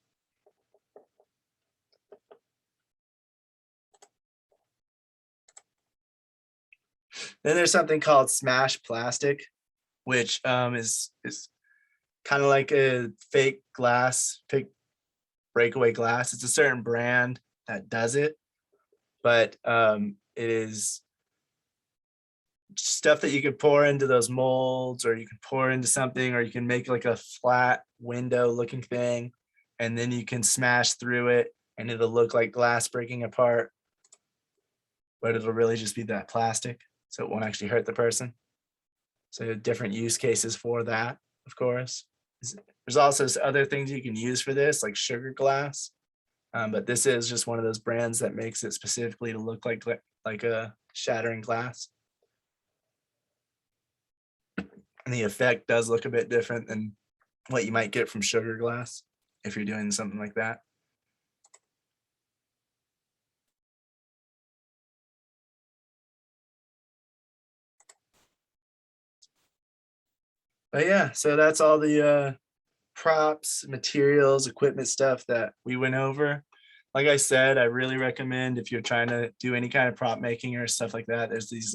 Then there's something called smash plastic, which is kind of like a fake breakaway glass. It's a certain brand that does it, but it is stuff that you could pour into those molds, or you can pour into something, or you can make like a flat window looking thing, and then you can smash through it and it'll look like glass breaking apart, but it'll really just be that plastic, so it won't actually hurt the person. So different use cases for that, of course. There's also other things you can use for this, like sugar glass, but this is just one of those brands that makes it specifically to look like a shattering glass. And the effect does look a bit different than what you might get from sugar glass if you're doing something like that. But yeah, so that's all the props, materials, equipment stuff that we went over. Like I said, I really recommend if you're trying to do any kind of prop making or stuff like that, there's these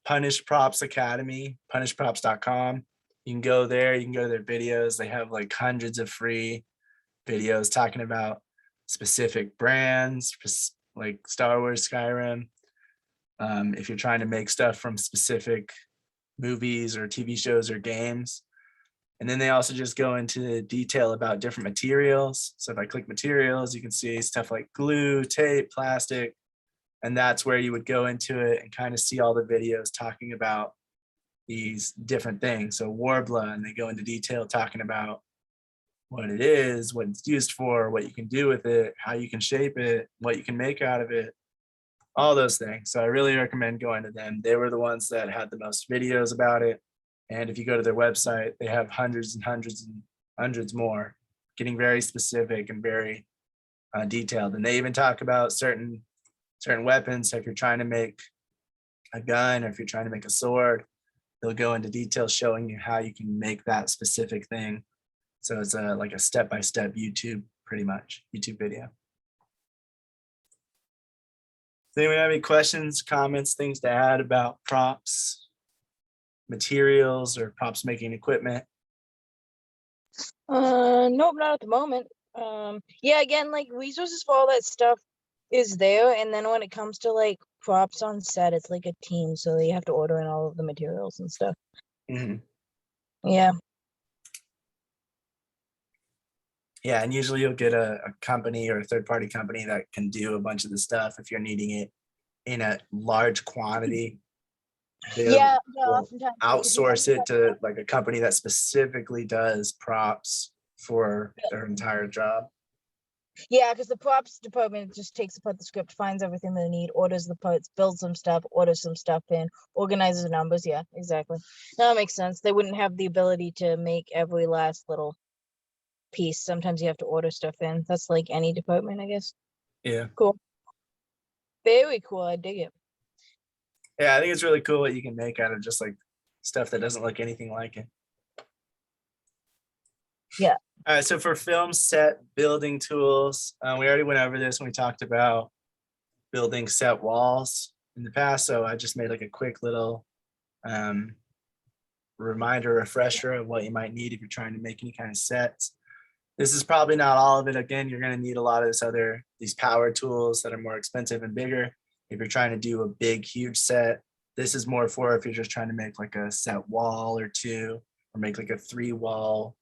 Punished Props Academy, punishedprops.com. You can go there, you can go to their videos. They have like hundreds of free videos talking about specific brands, like Star Wars, Skyrim. If you're trying to make stuff from specific movies or TV shows or games. And then they also just go into detail about different materials. So if I click materials, you can see stuff like glue, tape, plastic, and that's where you would go into it and kind of see all the videos talking about these different things. So Warbler, and they go into detail talking about what it is, what it's used for, what you can do with it, how you can shape it, what you can make out of it, all those things. So I really recommend going to them. They were the ones that had the most videos about it. And if you go to their website, they have hundreds and hundreds and hundreds more, getting very specific and very detailed. And they even talk about certain weapons. So if you're trying to make a gun or if you're trying to make a sword, they'll go into detail showing you how you can make that specific thing. So it's like a step-by-step YouTube, pretty much, YouTube video. Does anyone have any questions, comments, things to add about props, materials, or props making equipment? Nope, not at the moment. Yeah, again, like resources for all that stuff is there, and then when it comes to like props on set, it's like a team, so you have to order in all of the materials and stuff. Mm-hmm. Yeah. Yeah, and usually you'll get a company or a third-party company that can do a bunch of the stuff if you're needing it in a large quantity. Yeah, will oftentimes outsource it to like a company that specifically does props for their entire job. Yeah, because the props department just takes apart the script, finds everything they need, orders the parts, builds some stuff, orders some stuff in, organizes the numbers. Yeah, exactly. That makes sense. They wouldn't have the ability to make every last little piece. Sometimes you have to order stuff in. That's like any department, I guess. Yeah. Cool. Very cool. I dig it. Yeah, I think it's really cool what you can make out of just like stuff that doesn't look anything like it. Yeah. All right, so for film set building tools, we already went over this when we talked about building set walls in the past. So I just made like a quick little refresher of what you might need if you're trying to make any kind of sets. This is probably not all of it. Again, you're going to need a lot of these power tools that are more expensive and bigger. If you're trying to do a big, huge set, this is more for if you're just trying to make like a set wall or two, or make like a 3-wall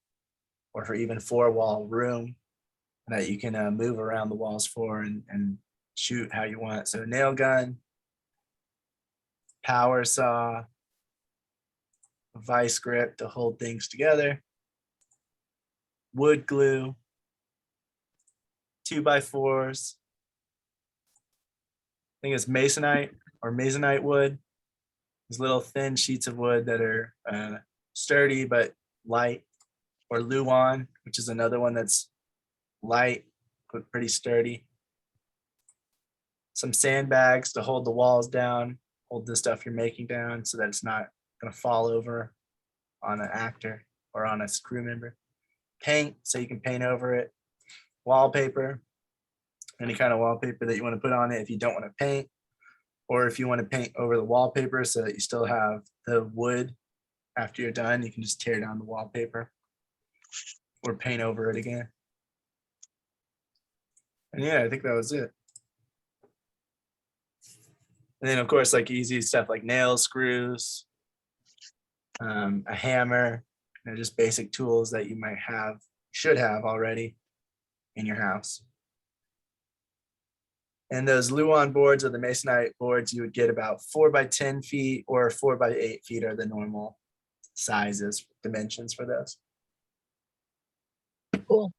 or for even 4-wall room that you can move around the walls for and shoot how you want. So nail gun, power saw, a vice grip to hold things together, wood glue, 2x4s. I think it's masonite or masonite wood. These little thin sheets of wood that are sturdy but light, or Luan, which is another one that's light but pretty sturdy. Some sandbags to hold the walls down, hold the stuff you're making down so that it's not going to fall over on an actor or on a crew member. Paint, so you can paint over it. Wallpaper, any kind of wallpaper that you want to put on it if you don't want to paint, or if you want to paint over the wallpaper so that you still have the wood after you're done, you can just tear down the wallpaper or paint over it again. And yeah, I think that was it. And then of course, like easy stuff like nails, screws, a hammer, just basic tools that you should have already in your house. And those Luan boards or the masonite boards, you would get about 4x10 feet or 4x8 feet are the normal sizes, dimensions for those. Cool.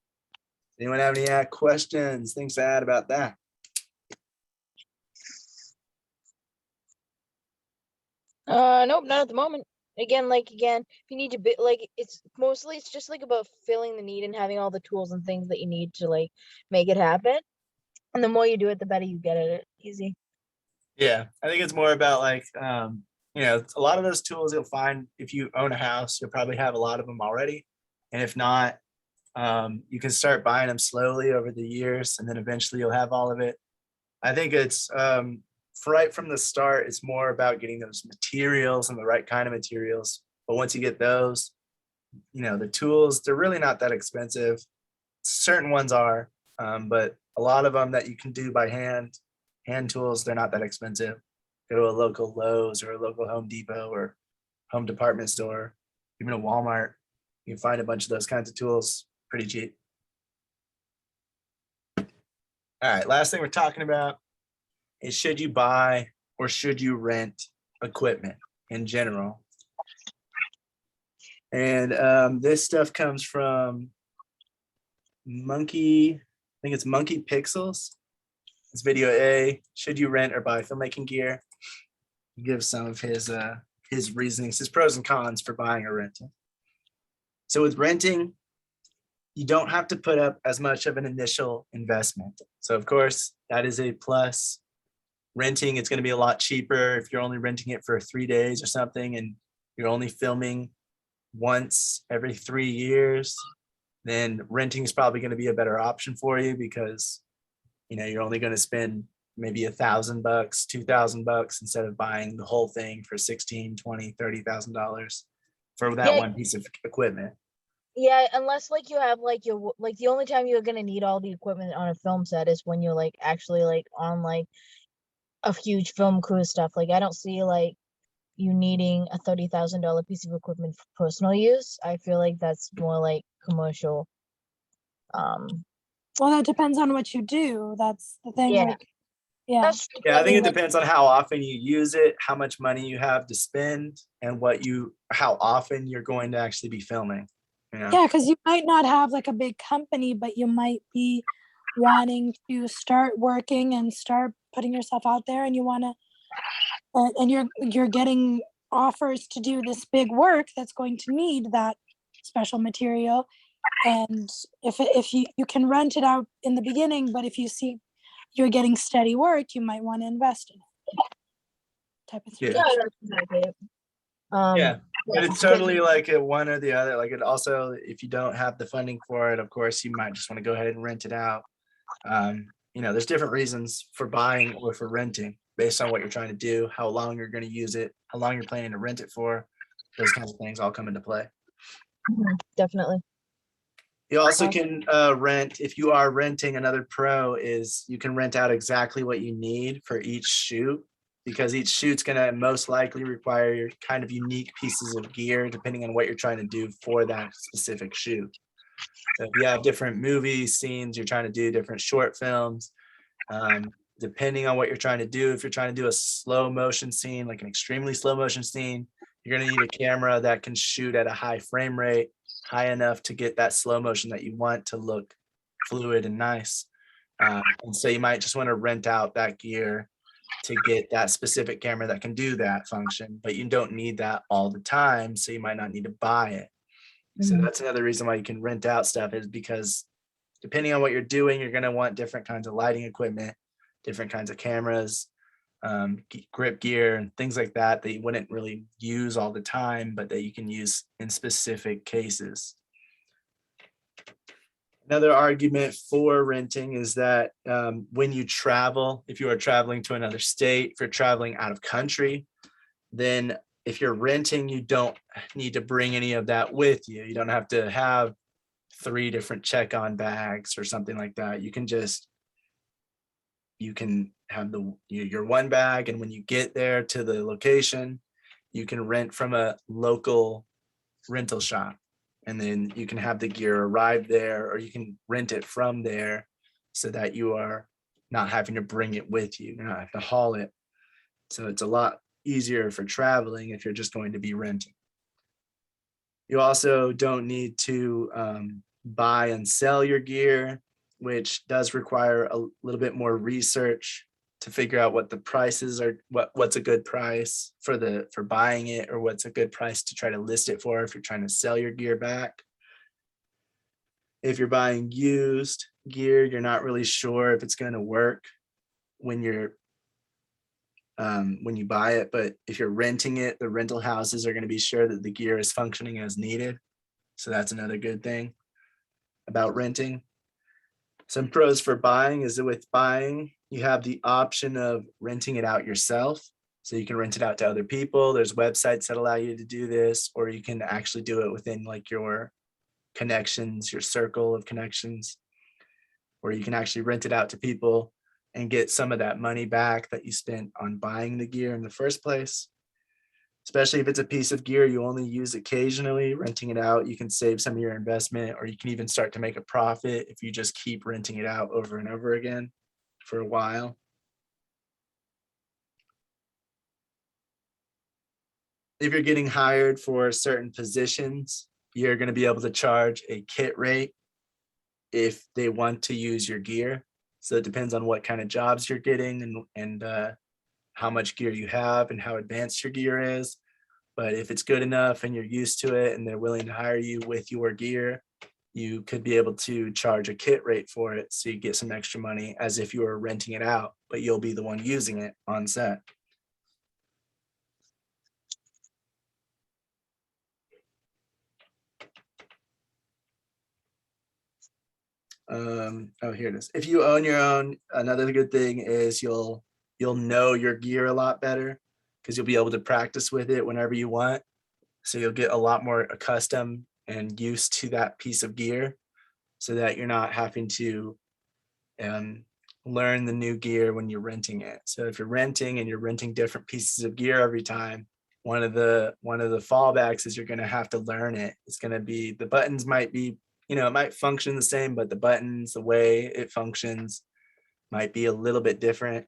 Anyone have any questions, things to add about that? Nope, not at the moment. Again, if you need to be it's just like about filling the need and having all the tools and things that you need to like make it happen. And the more you do it, the better you get at it. Easy. Yeah, I think it's more about like, a lot of those tools you'll find if you own a house, you'll probably have a lot of them already. And if not, you can start buying them slowly over the years, and then eventually you'll have all of it. I think it's right from the start, it's more about getting those materials and the right kind of materials. But once you get those, the tools, they're really not that expensive. Certain ones are, but a lot of them that you can do by hand tools, they're not that expensive. Go to a local Lowe's or a local Home Depot or home department store, even a Walmart. You can find a bunch of those kinds of tools pretty cheap. All right, last thing we're talking about is should you buy or should you rent equipment in general? And this stuff comes from Monkey, I think it's Monkey Pixels. It's video A, should you rent or buy filmmaking gear? He gives some of his reasonings, his pros and cons for buying or renting. So with renting, you don't have to put up as much of an initial investment. So of course, that is a plus. Renting, it's going to be a lot cheaper if you're only renting it for 3 days or something, and you're only filming once every 3 years, then renting is probably going to be a better option for you because you're only going to spend maybe $1,000, $2,000 instead of buying the whole thing for $16,000, $20,000, $30,000 for that one piece of equipment. Yeah, unless like you have like your like the only time you're gonna need all the equipment on a film set is when you're like actually like on like a huge film crew stuff. Like I don't see like you needing a $30,000 piece of equipment for personal use. I feel like that's more like commercial. Well, that depends on what you do. That's the thing. Yeah. Like, yeah. That's Yeah, I think it like, depends on how often you use it, how much money you have to spend, and how often you're going to actually be filming. Yeah, because you might not have like a big company, but you might be wanting to start working and start putting yourself out there, and you want to, and you're getting offers to do this big work that's going to need that special material. And if you can rent it out in the beginning, but if you see you're getting steady work, you might want to invest in it. Type of thing. Yeah. yeah, that's exactly it. Yeah, but it's totally like a one or the other. Like it also, if you don't have the funding for it, of course, you might just want to go ahead and rent it out. There's different reasons for buying or for renting based on what you're trying to do, how long you're going to use it, how long you're planning to rent it for. Those kinds of things all come into play. Definitely. You also can rent, if you are renting, another pro is you can rent out exactly what you need for each shoot, because each shoot's going to most likely require kind of unique pieces of gear depending on what you're trying to do for that specific shoot. So if you have different movie scenes, you're trying to do different short films, depending on what you're trying to do. If you're trying to do a slow motion scene, like an extremely slow motion scene, you're going to need a camera that can shoot at a high frame rate, high enough to get that slow motion that you want to look fluid and nice. And so you might just want to rent out that gear to get that specific camera that can do that function, but you don't need that all the time, so you might not need to buy it. So that's another reason why you can rent out stuff, is because depending on what you're doing, you're going to want different kinds of lighting equipment, different kinds of cameras, grip gear and things like that you wouldn't really use all the time, but that you can use in specific cases. Another argument for renting is that when you travel, if you are traveling to another state, if you're traveling out of country, then if you're renting, you don't need to bring any of that with you. You don't have to have 3 different check-on bags or something like that. You can have your one bag, and when you get there to the location, you can rent from a local rental shop, and then you can have the gear arrive there, or you can rent it from there so that you are not having to bring it with you, you not have to haul it. So it's a lot easier for traveling if you're just going to be renting. You also don't need to buy and sell your gear, which does require a little bit more research to figure out what the prices are, what's a good price for buying it, or what's a good price to try to list it for if you're trying to sell your gear back. If you're buying used gear, you're not really sure if it's going to work when you buy it, but if you're renting it, the rental houses are going to be sure that the gear is functioning as needed. So that's another good thing about renting. Some pros for buying is that with buying, you have the option of renting it out yourself. So you can rent it out to other people. There's websites that allow you to do this, or you can actually do it within like your connections, your circle of connections, where you can actually rent it out to people and get some of that money back that you spent on buying the gear in the first place. especially if it's a piece of gear you only use occasionally. Renting it out, you can save some of your investment, or you can even start to make a profit if you just keep renting it out over and over again for a while. If you're getting hired for certain positions, you're going to be able to charge a kit rate if they want to use your gear. So it depends on what kind of jobs you're getting and how much gear you have and how advanced your gear is. But if it's good enough and you're used to it and they're willing to hire you with your gear, you could be able to charge a kit rate for it. So you get some extra money as if you were renting it out, but you'll be the one using it on set. Oh, here it is. If you own your own, another good thing is you'll know your gear a lot better because you'll be able to practice with it whenever you want. So you'll get a lot more accustomed and used to that piece of gear so that you're not having to learn the new gear when you're renting it. So if you're renting and you're renting different pieces of gear every time, one of the fallbacks is you're going to have to learn it. It's going to be, the buttons might be, it might function the same, but the buttons, the way it functions might be a little bit different.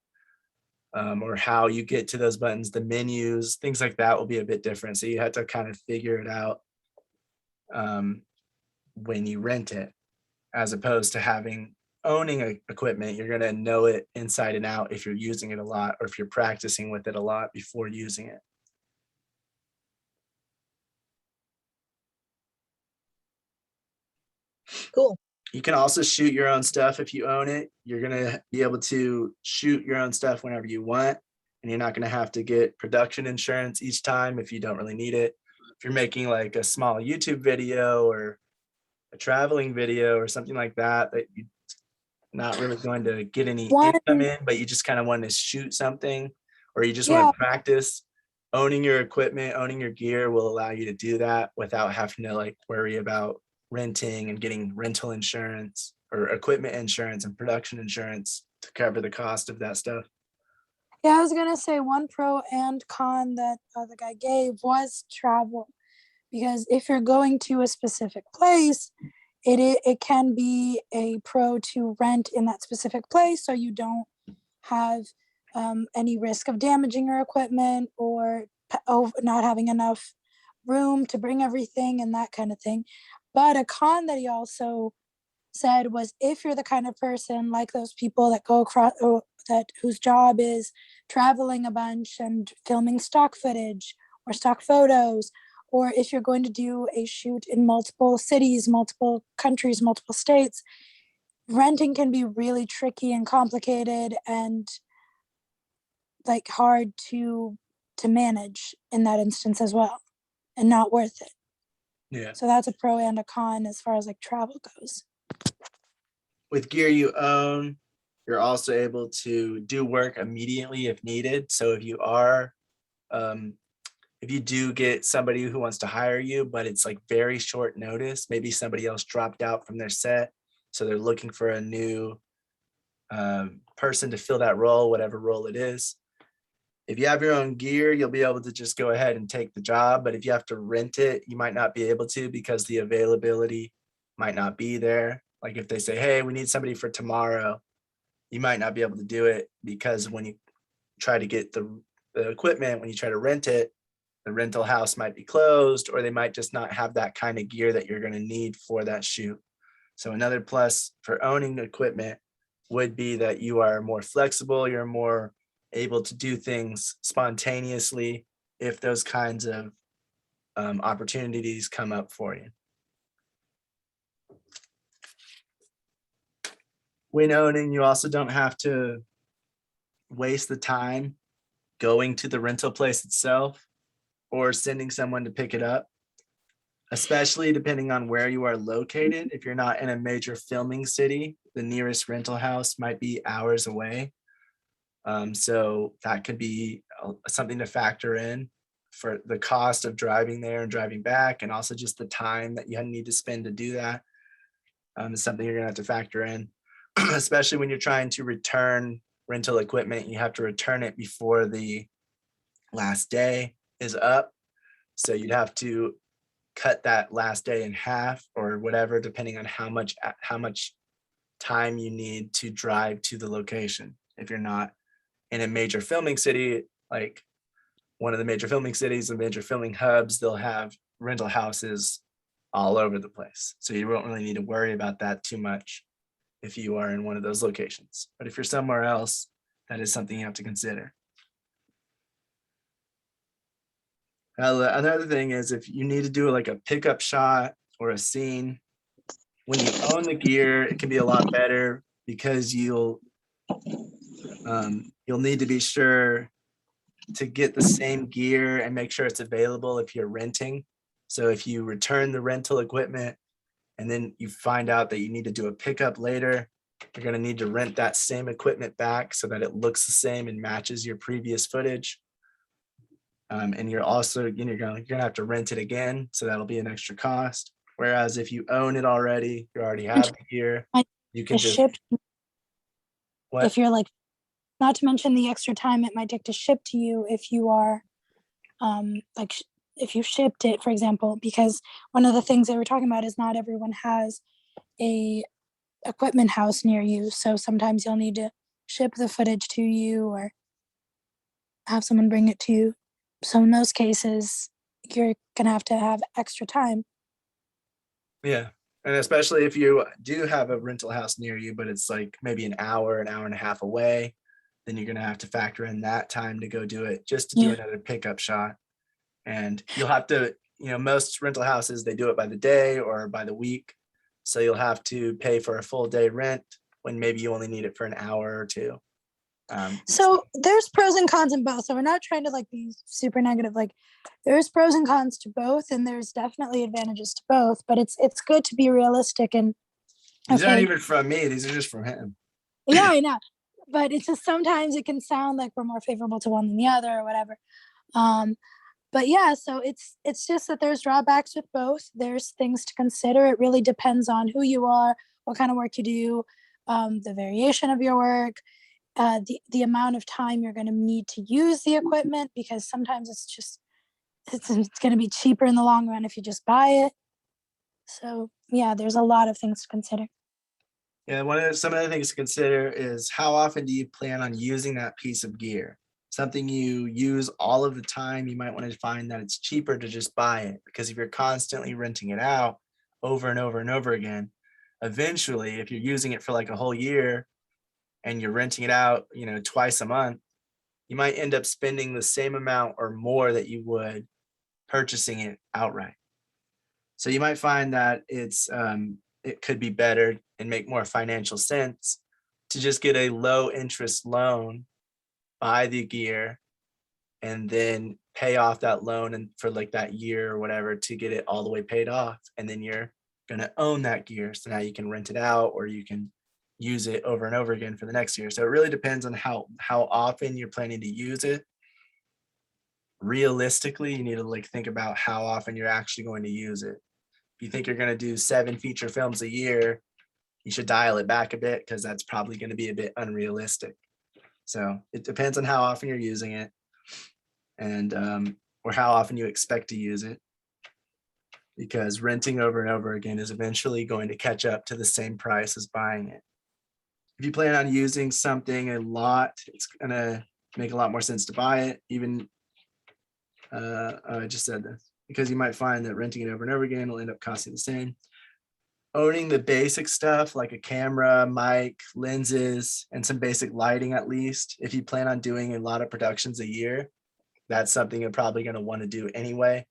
Or how you get to those buttons, the menus, things like that will be a bit different. So you have to kind of figure it out when you rent it, as opposed to owning equipment. You're going to know it inside and out if you're using it a lot, or if you're practicing with it a lot before using it. Cool. You can also shoot your own stuff if you own it. You're going to be able to shoot your own stuff whenever you want, and you're not going to have to get production insurance each time if you don't really need it. If you're making like a small YouTube video or a traveling video or something like that, that you're not really going to get any income in, but you just kind of want to shoot something, or you just want to practice, owning your equipment, owning your gear will allow you to do that without having to like worry about renting and getting rental insurance or equipment insurance and production insurance to cover the cost of that stuff. Yeah, I was gonna say one pro and con that the guy gave was travel, because if you're going to a specific place, it can be a pro to rent in that specific place, so you don't have any risk of damaging your equipment or not having enough room to bring everything and that kind of thing. But a con that he also said was, if you're the kind of person like those people that go across, or whose job is traveling a bunch and filming stock footage or stock photos, or if you're going to do a shoot in multiple cities, multiple countries, multiple states, renting can be really tricky and complicated and like hard to manage in that instance as well, and not worth it. Yeah. So that's a pro and a con as far as like travel goes. With gear you own, you're also able to do work immediately if needed. So if you are, if you do get somebody who wants to hire you, but it's like very short notice, maybe somebody else dropped out from their set, so they're looking for a new person to fill that role, whatever role it is. If you have your own gear, you'll be able to just go ahead and take the job. But if you have to rent it, you might not be able to, because the availability might not be there. Like if they say, hey, we need somebody for tomorrow, you might not be able to do it, because when you try to get the equipment, when you try to rent it, the rental house might be closed, or they might just not have that kind of gear that you're going to need for that shoot. So another plus for owning equipment would be that you are more flexible, you're more able to do things spontaneously if those kinds of opportunities come up for you. When owning, you also don't have to waste the time going to the rental place itself or sending someone to pick it up, especially depending on where you are located. If you're not in a major filming city, the nearest rental house might be hours away. So that could be something to factor in for the cost of driving there and driving back, and also just the time that you need to spend to do that. Is something you're gonna have to factor in, especially when you're trying to return rental equipment. You have to return it before the last day. is up. So you'd have to cut that last day in half or whatever, depending on how much time you need to drive to the location. If you're not in a major filming city, like one of the major filming cities and major filming hubs, they'll have rental houses all over the place. So you won't really need to worry about that too much if you are in one of those locations. But if you're somewhere else, that is something you have to consider. Another thing is if you need to do like a pickup shot or a scene, when you own the gear, it can be a lot better because you'll need to be sure to get the same gear and make sure it's available if you're renting. So if you return the rental equipment and then you find out that you need to do a pickup later, you're going to need to rent that same equipment back so that it looks the same and matches your previous footage. And you're also, you're going to have to rent it again. So that'll be an extra cost. Whereas if you own it already, you already have the gear, you can just ship. What? If you're like, not to mention the extra time it might take to ship to you if you are if you shipped it, for example, because one of the things that we're talking about is not everyone has a equipment house near you. So sometimes you'll need to ship the footage to you or have someone bring it to you. So in those cases, you're gonna have to have extra time. Yeah. And especially if you do have a rental house near you, but it's like maybe an hour and a half away, then you're going to have to factor in that time to go do it just to do another pickup shot. And you'll have to, most rental houses, they do it by the day or by the week. So you'll have to pay for a full day rent when maybe you only need it for an hour or two. So there's pros and cons in both. So we're not trying to like be super negative. Like there's pros and cons to both, and there's definitely advantages to both. But it's good to be realistic. And these aren't even from me; these are just from him. Yeah, I know. But it's just sometimes it can sound like we're more favorable to one than the other or whatever. But yeah, so it's just that there's drawbacks with both. There's things to consider. It really depends on who you are, what kind of work you do, the variation of your work. The amount of time you're going to need to use the equipment, because sometimes it's going to be cheaper in the long run if you just buy it. So yeah, there's a lot of things to consider. Yeah, some of the things to consider is how often do you plan on using that piece of gear? Something you use all of the time, you might want to find that it's cheaper to just buy it, because if you're constantly renting it out over and over and over again, eventually, if you're using it for like a whole year, and you're renting it out, twice a month, you might end up spending the same amount or more that you would purchasing it outright. So you might find that it could be better and make more financial sense to just get a low interest loan, buy the gear, and then pay off that loan and for like that year or whatever to get it all the way paid off. And then you're going to own that gear. So now you can rent it out or you can use it over and over again for the next year. So it really depends on how often you're planning to use it. Realistically, you need to think about how often you're actually going to use it. If you think you're going to do 7 feature films a year, you should dial it back a bit, because that's probably going to be a bit unrealistic. So it depends on how often you're using it and or how often you expect to use it, because renting over and over again is eventually going to catch up to the same price as buying it. If you plan on using something a lot, it's gonna make a lot more sense to buy it. Even I just said this, because you might find that renting it over and over again will end up costing the same. Owning the basic stuff like a camera, mic, lenses, and some basic lighting, at least if you plan on doing a lot of productions a year, that's something you're probably going to want to do anyway.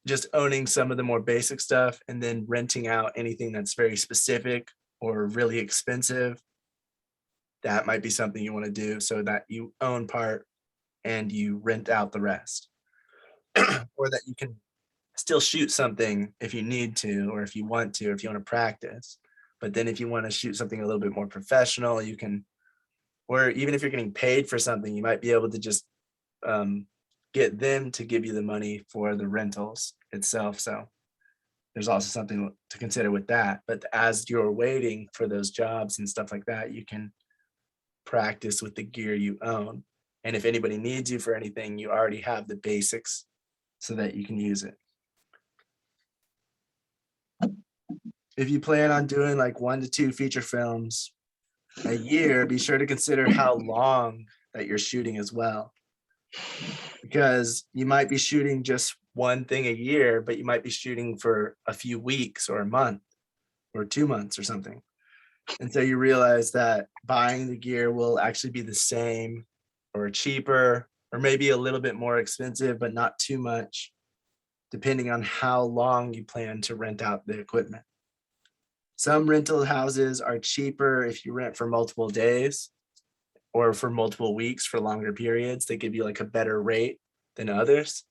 Just owning some of the more basic stuff and then renting out anything that's very specific or really expensive, that might be something you want to do, so that you own part and you rent out the rest. Or that you can still shoot something if you need to, or if you want to, or if you want to practice. But then if you want to shoot something a little bit more professional, you can, or even if you're getting paid for something, you might be able to just get them to give you the money for the rentals itself. So there's also something to consider with that. But as you're waiting for those jobs and stuff like that, you can practice with the gear you own. And if anybody needs you for anything, you already have the basics so that you can use it. If you plan on doing like 1 to 2 feature films a year, be sure to consider how long that you're shooting as well. Because you might be shooting just one thing a year, but you might be shooting for a few weeks or a month or 2 months or something. And so you realize that buying the gear will actually be the same or cheaper, or maybe a little bit more expensive, but not too much, depending on how long you plan to rent out the equipment. Some rental houses are cheaper if you rent for multiple days or for multiple weeks for longer periods. They give you like a better rate than others.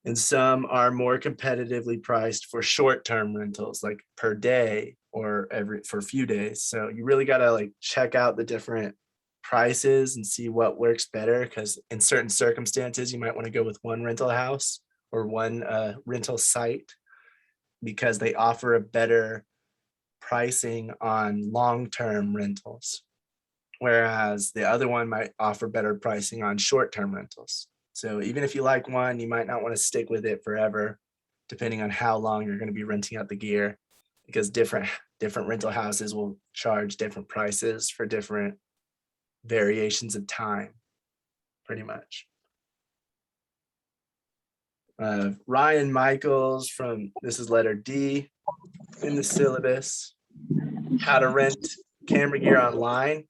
And some are more competitively priced for short-term rentals, like per day or for a few days. So you really got to like check out the different prices and see what works better, because in certain circumstances, you might want to go with one rental house or one rental site because they offer a better pricing on long-term rentals, whereas the other one might offer better pricing on short-term rentals. So even if you like one, you might not want to stick with it forever, depending on how long you're going to be renting out the gear, because different rental houses will charge different prices for different variations of time, pretty much. Ryan Michaels from, this is letter D in the syllabus, how to rent camera gear online.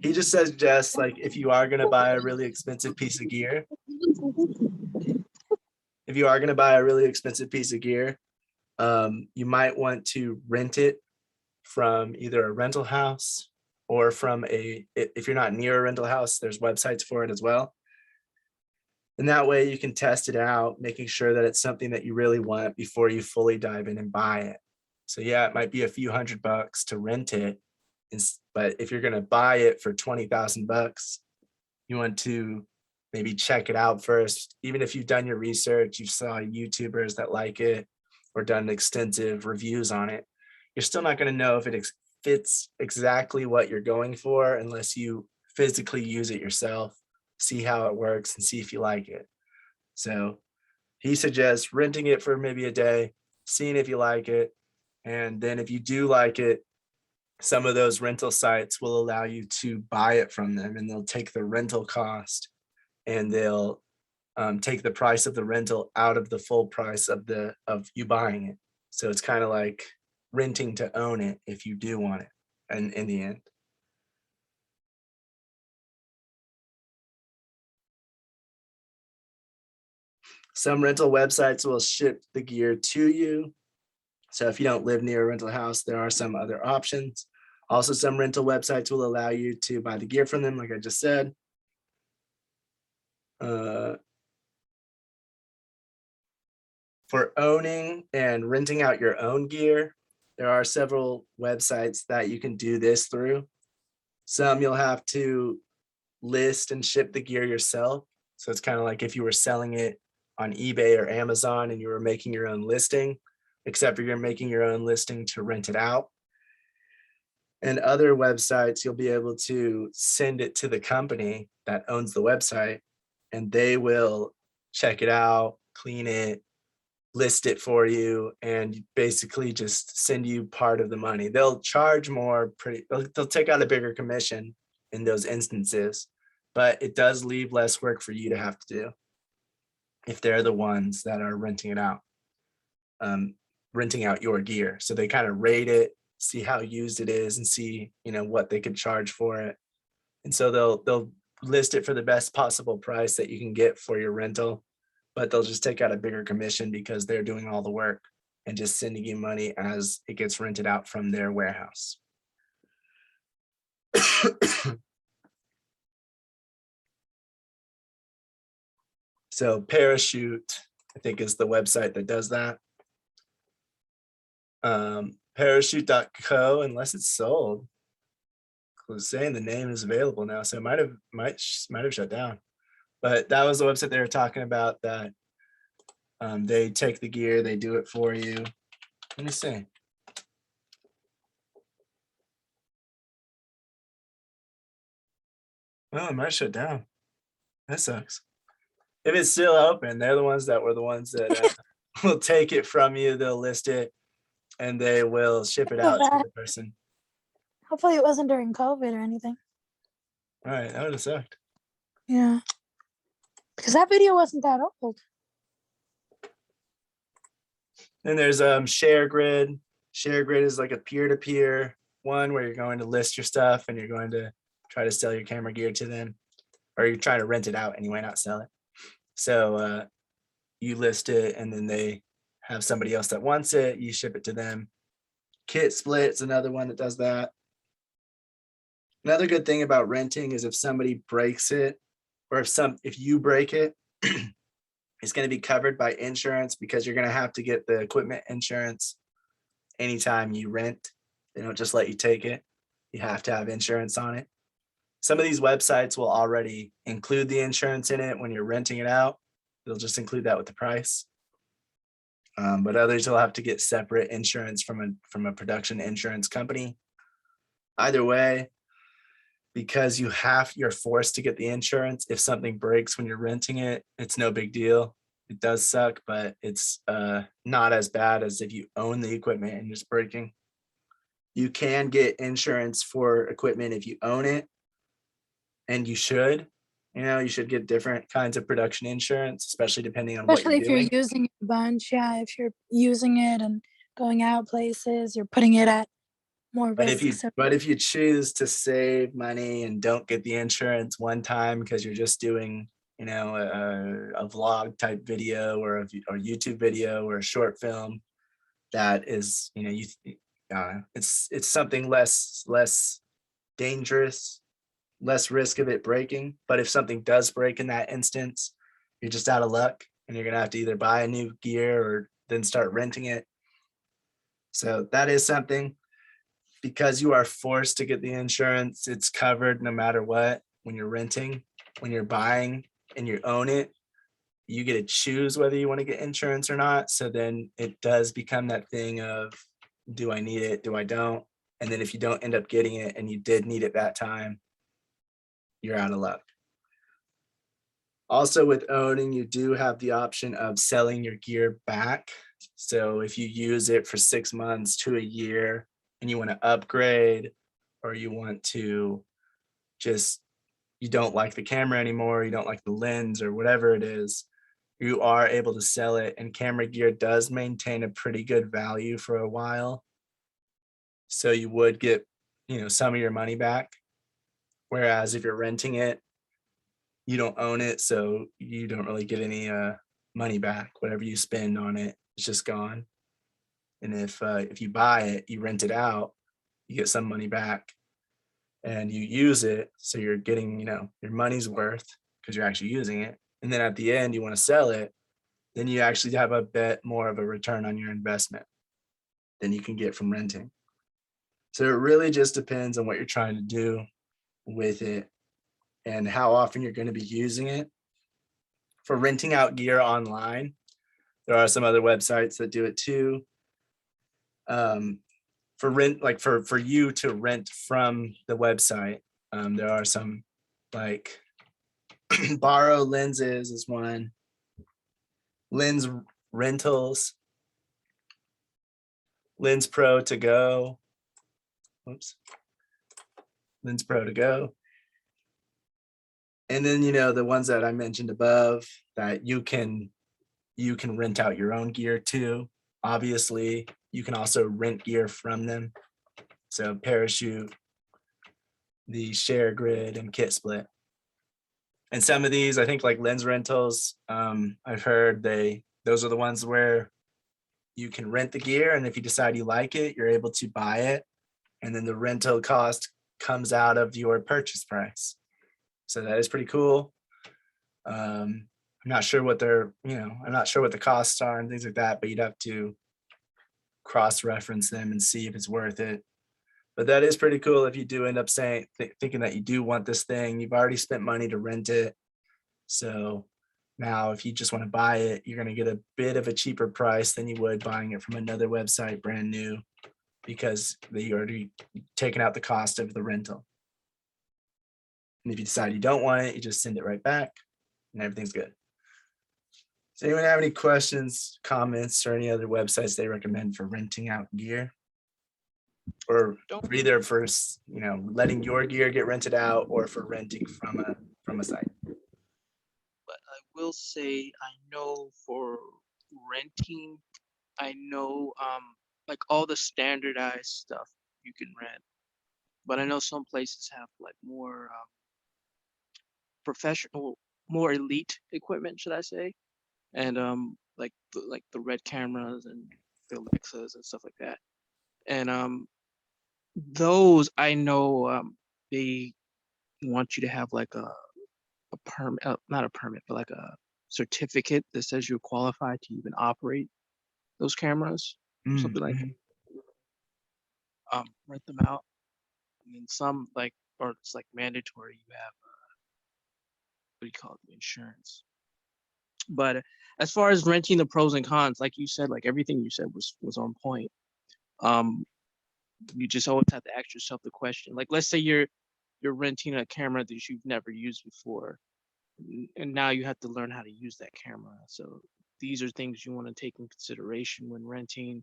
He just says, just like, if you are going to buy a really expensive piece of gear, you might want to rent it from either a rental house or from if you're not near a rental house, there's websites for it as well. And that way you can test it out, making sure that it's something that you really want before you fully dive in and buy it. So yeah, it might be a few $100 to rent it, but if you're going to buy it for $20,000, you want to maybe check it out first. Even if you've done your research, you saw YouTubers that like it or done extensive reviews on it, you're still not going to know if it fits exactly what you're going for unless you physically use it yourself, see how it works, and see if you like it. So he suggests renting it for maybe a day, seeing if you like it. And then if you do like it, some of those rental sites will allow you to buy it from them, and they'll take the rental cost and they'll take the price of the rental out of the full price of you buying it. So it's kind of like renting to own it if you do want it, and in the end. Some rental websites will ship the gear to you. So if you don't live near a rental house, there are some other options. Also, some rental websites will allow you to buy the gear from them, like I just said. For owning and renting out your own gear, there are several websites that you can do this through. Some you'll have to list and ship the gear yourself. So it's kind of like if you were selling it on eBay or Amazon and you were making your own listing, except for you're making your own listing to rent it out. And other websites, you'll be able to send it to the company that owns the website, and they will check it out, clean it, list it for you, and basically just send you part of the money. They'll charge more, they'll take out a bigger commission in those instances, but it does leave less work for you to have to do if they're the ones that are renting it out, renting out your gear. So they kind of rate it, see how used it is, and see, what they could charge for it. And so they'll list it for the best possible price that you can get for your rental, but they'll just take out a bigger commission because they're doing all the work and just sending you money as it gets rented out from their warehouse. So Parachute, I think, is the website that does that. Parachute.co, unless it's sold. I was saying the name is available now, so it might have shut down. But that was the website they were talking about, that they take the gear, they do it for you. Let me see. Oh, it might shut down. That sucks. If it's still open, they're the ones that will take it from you. They'll list it and they will ship it out to the person. Hopefully it wasn't during COVID or anything. All right, that would have sucked. Yeah. Because that video wasn't that old. Then there's ShareGrid. ShareGrid is like a peer-to-peer one where you're going to list your stuff and you're going to try to sell your camera gear to them, or you're trying to rent it out anyway, not sell it. So you list it and then they have somebody else that wants it, you ship it to them. Kit Split's another one that does that. Another good thing about renting is if somebody breaks it, or if you break it, it's going to be covered by insurance, because you're going to have to get the equipment insurance anytime you rent. They don't just let you take it. You have to have insurance on it. Some of these websites will already include the insurance in it when you're renting it out. They'll just include that with the price. But others will have to get separate insurance from a production insurance company. Either way, because you're forced to get the insurance. If something breaks when you're renting it, it's no big deal. It does suck, but it's not as bad as if you own the equipment and just breaking. You can get insurance for equipment if you own it, and you should. You should get different kinds of production insurance, especially depending on Especially what if you're you're doing. using it a bunch. Yeah, if you're using it and going out places, you're putting it at more But risk. if you choose to save money and don't get the insurance one time because you're just doing, a vlog type video or a YouTube video or a short film, that is, it's something less dangerous, less risk of it breaking. But if something does break in that instance, you're just out of luck and you're gonna have to either buy a new gear or then start renting it. So that is something. Because you are forced to get the insurance, it's covered no matter what. When you're renting, when you're buying and you own it, you get to choose whether you want to get insurance or not. So then it does become that thing of, do I need it? Do I don't? And then if you don't end up getting it and you did need it that time, you're out of luck. Also with owning, you do have the option of selling your gear back. So if you use it for 6 months to a year, and you want to upgrade, or you want to you don't like the camera anymore, you don't like the lens or whatever it is, you are able to sell it. And camera gear does maintain a pretty good value for a while. So you would get, some of your money back. Whereas if you're renting it, you don't own it, so you don't really get any money back. Whatever you spend on it, it's just gone. And if you buy it, you rent it out, you get some money back and you use it. So you're getting, your money's worth because you're actually using it. And then at the end, you want to sell it, then you actually have a bit more of a return on your investment than you can get from renting. So it really just depends on what you're trying to do with it and how often you're going to be using it. For renting out gear online, there are some other websites that do it too. For rent, like for you to rent from the website, there are some, like Borrow Lenses is one, Lens Rentals, Lens Pro to Go, Lens Pro to Go. And then, the ones that I mentioned above that you can rent out your own gear too. Obviously, you can also rent gear from them. So Parachute, the ShareGrid, and Kit Split. And some of these, I think, like Lens Rentals, I've heard those are the ones where you can rent the gear, and if you decide you like it, you're able to buy it, and then the rental cost comes out of your purchase price. So that is pretty cool. I'm not sure what I'm not sure what the costs are and things like that, but you'd have to cross-reference them and see if it's worth it. But that is pretty cool if you do end up thinking that you do want this thing. You've already spent money to rent it. So now if you just want to buy it, you're going to get a bit of a cheaper price than you would buying it from another website brand new, because they already taken out the cost of the rental. And if you decide you don't want it, you just send it right back and everything's good. Does anyone have any questions, comments, or any other websites they recommend for renting out gear? Or either for, you know, letting your gear get rented out or for renting from a site? But I will say I know for renting, I know like all the standardized stuff you can rent. But I know some places have like more professional, more elite equipment, should I say? And like the red cameras and the Alexas and stuff like that. And those I know they want you to have like a permit, not a permit, but like a certificate that says you're qualified to even operate those cameras, or something like that. Rent them out. And then some like, or it's like mandatory. You have what do you call it, insurance. But as far as renting, the pros and cons, like you said, like everything you said was on point. You just always have to ask yourself the question. Like, let's say you're renting a camera that you've never used before, and now you have to learn how to use that camera. So these are things you want to take in consideration when renting.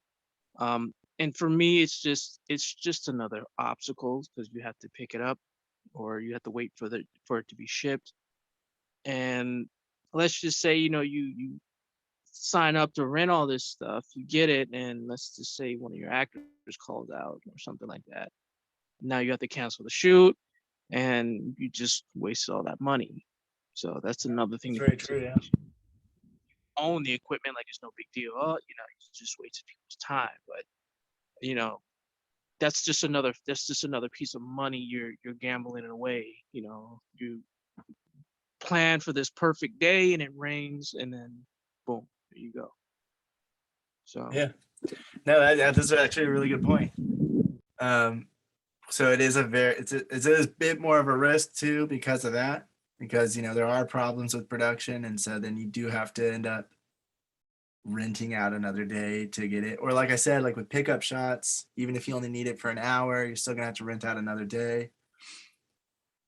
And for me, it's just another obstacle because you have to pick it up, or you have to wait for it to be shipped. And let's just say, you know, you sign up to rent all this stuff, you get it, and let's just say one of your actors calls out or something like that. Now you have to cancel the shoot, and you just wasted all that money. So that's another thing. Very true, yeah. Own the equipment, like it's no big deal. Oh, you know, you just wasted people's time. But you know, that's just another piece of money you're gambling away. You know, you plan for this perfect day and it rains, and then boom, there you go. So Yeah, no, that's actually a really good point. So it is it's a bit more of a risk too because of that, because you know there are problems with production, and so then you do have to end up renting out another day to get it. Or like I said, like with pickup shots, even if you only need it for an hour, you're still gonna have to rent out another day.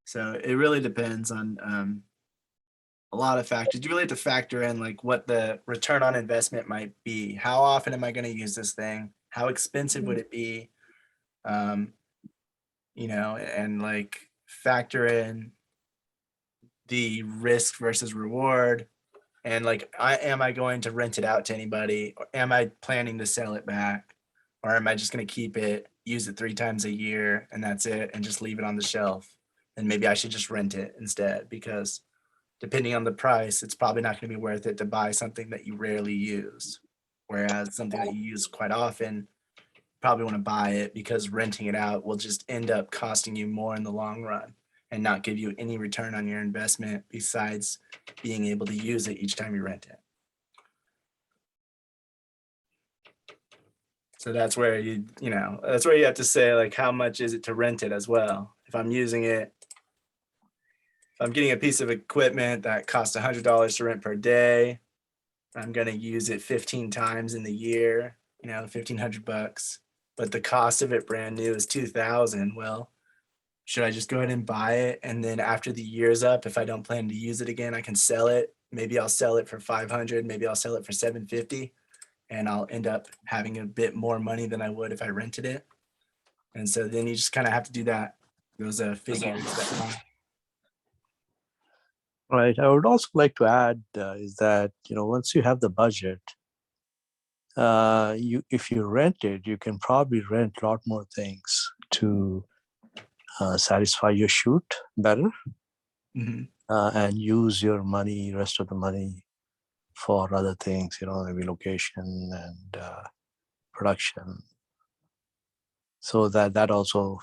So it really depends on a lot of factors. You really have to factor in like what the return on investment might be. How often am I going to use this thing? How expensive would it be? You know, and like factor in the risk versus reward. And like, am I going to rent it out to anybody? Or am I planning to sell it back? Or am I just going to keep it, use it 3 times a year, and that's it, and just leave it on the shelf? And maybe I should just rent it instead, because depending on the price, it's probably not going to be worth it to buy something that you rarely use. Whereas something that you use quite often, probably want to buy it because renting it out will just end up costing you more in the long run and not give you any return on your investment besides being able to use it each time you rent it. So that's where that's where you have to say, like, how much is it to rent it as well? If I'm using it, if I'm getting a piece of equipment that costs $100 to rent per day, I'm going to use it 15 times in the year, you know, $1,500, but the cost of it brand new is $2,000. Well, should I just go ahead and buy it? And then after the year's up, if I don't plan to use it again, I can sell it. Maybe I'll sell it for $500. Maybe I'll sell it for $750, and I'll end up having a bit more money than I would if I rented it. And so then you just kind of have to do that. Those figures. Right. I would also like to add is that, you know, once you have the budget, if you rent it, you can probably rent a lot more things to satisfy your shoot better, and use your money, rest of the money, for other things. You know, maybe location and production. So that also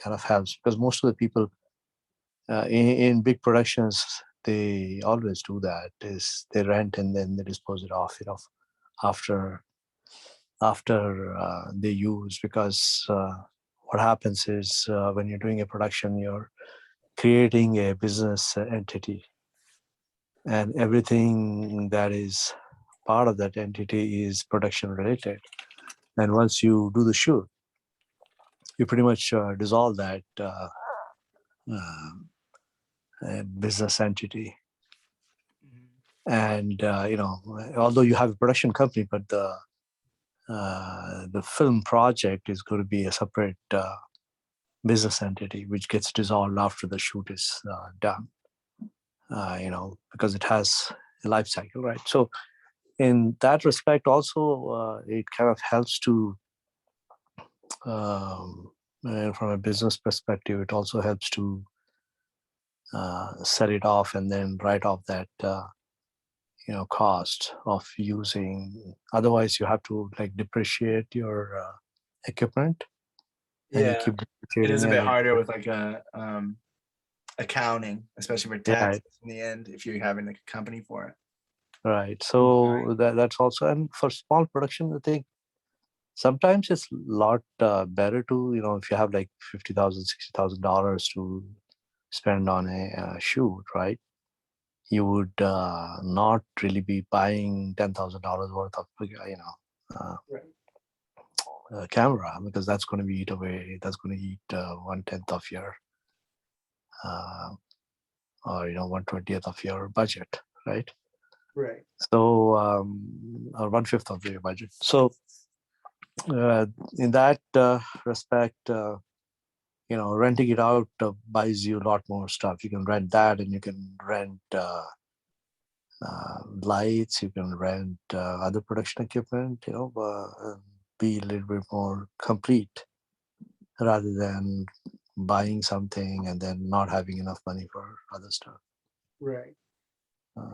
kind of helps, because most of the people in big productions, they always do that, is they rent and then they dispose it off, you know, after they use, because what happens is when you're doing a production, you're creating a business entity, and everything that is part of that entity is production related. And once you do the shoot, you pretty much dissolve that business entity. Mhm. And although you have a production company, but the film project is going to be a separate business entity, which gets dissolved after the shoot is done. Because it has a life cycle, right? So in that respect, also it kind of helps to, from a business perspective, it also helps to set it off and then write off that cost of using. Otherwise, you have to like depreciate your equipment, and you Yeah, keep it depreciating is a it. bit harder with like a accounting, especially for Yeah, taxes in the end if you're having like a company for it. right. So that's also, and for small production, I think sometimes it's a lot better to, if you have like $50,000, $60,000 to spend on a shoot, right? You would not really be buying $10,000 worth of, Right. camera, because that's going to be eat away. That's going to eat 1/10 of your, or 1/20th of your budget, right? Right. So, or 1/5 of your budget. So, in that respect, renting it out buys you a lot more stuff. You can rent that, and you can rent lights. You can rent other production equipment. Be a little bit more complete rather than buying something and then not having enough money for other stuff. Right.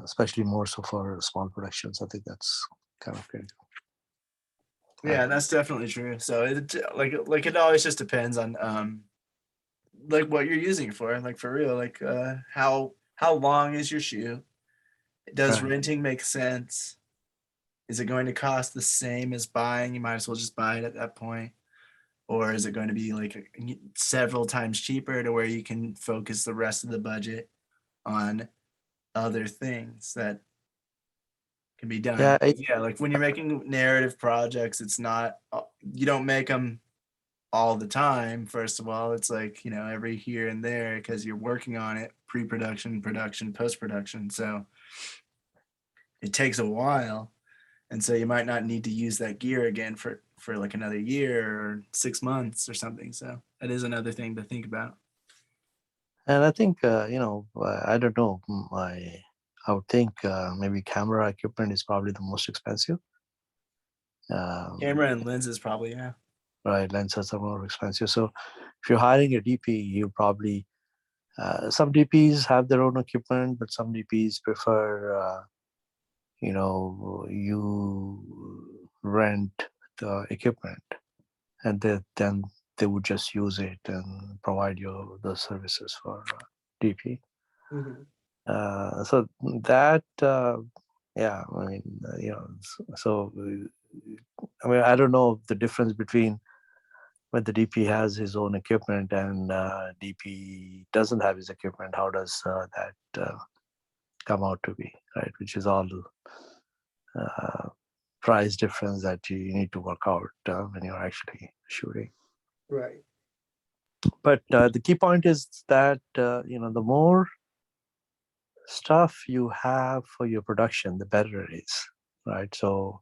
Especially more so for small productions. I think that's kind of critical. Yeah, that's definitely true. So it like it always just depends on like what you're using it for. Like for real, like how long is your shoe? Does Right. renting make sense? Is it going to cost the same as buying? You might as well just buy it at that point. Or is it going to be like several times cheaper to where you can focus the rest of the budget on other things that can be done? Yeah, Yeah, like when you're making narrative projects, it's not, you don't make them all the time. First of all, it's like, every here and there because you're working on it, pre-production, production, post-production. So it takes a while. And so you might not need to use that gear again for like another year or 6 months or something. So that is another thing to think about. and I think I don't know. I would think maybe camera equipment is probably the most expensive. Camera and lenses probably, yeah. Right, lenses are more expensive. So if you're hiring a DP, you probably some DPs have their own equipment, but some DPs prefer you rent the equipment, and then they would just use it and provide you the services for DP. Mm-hmm. So that, yeah, I mean, so I don't know the difference between when the DP has his own equipment and DP doesn't have his equipment. How does that come out to be, right? Which is all price difference that you need to work out when you're actually shooting. Right. But the key point is that the more stuff you have for your production, the better it is, right? So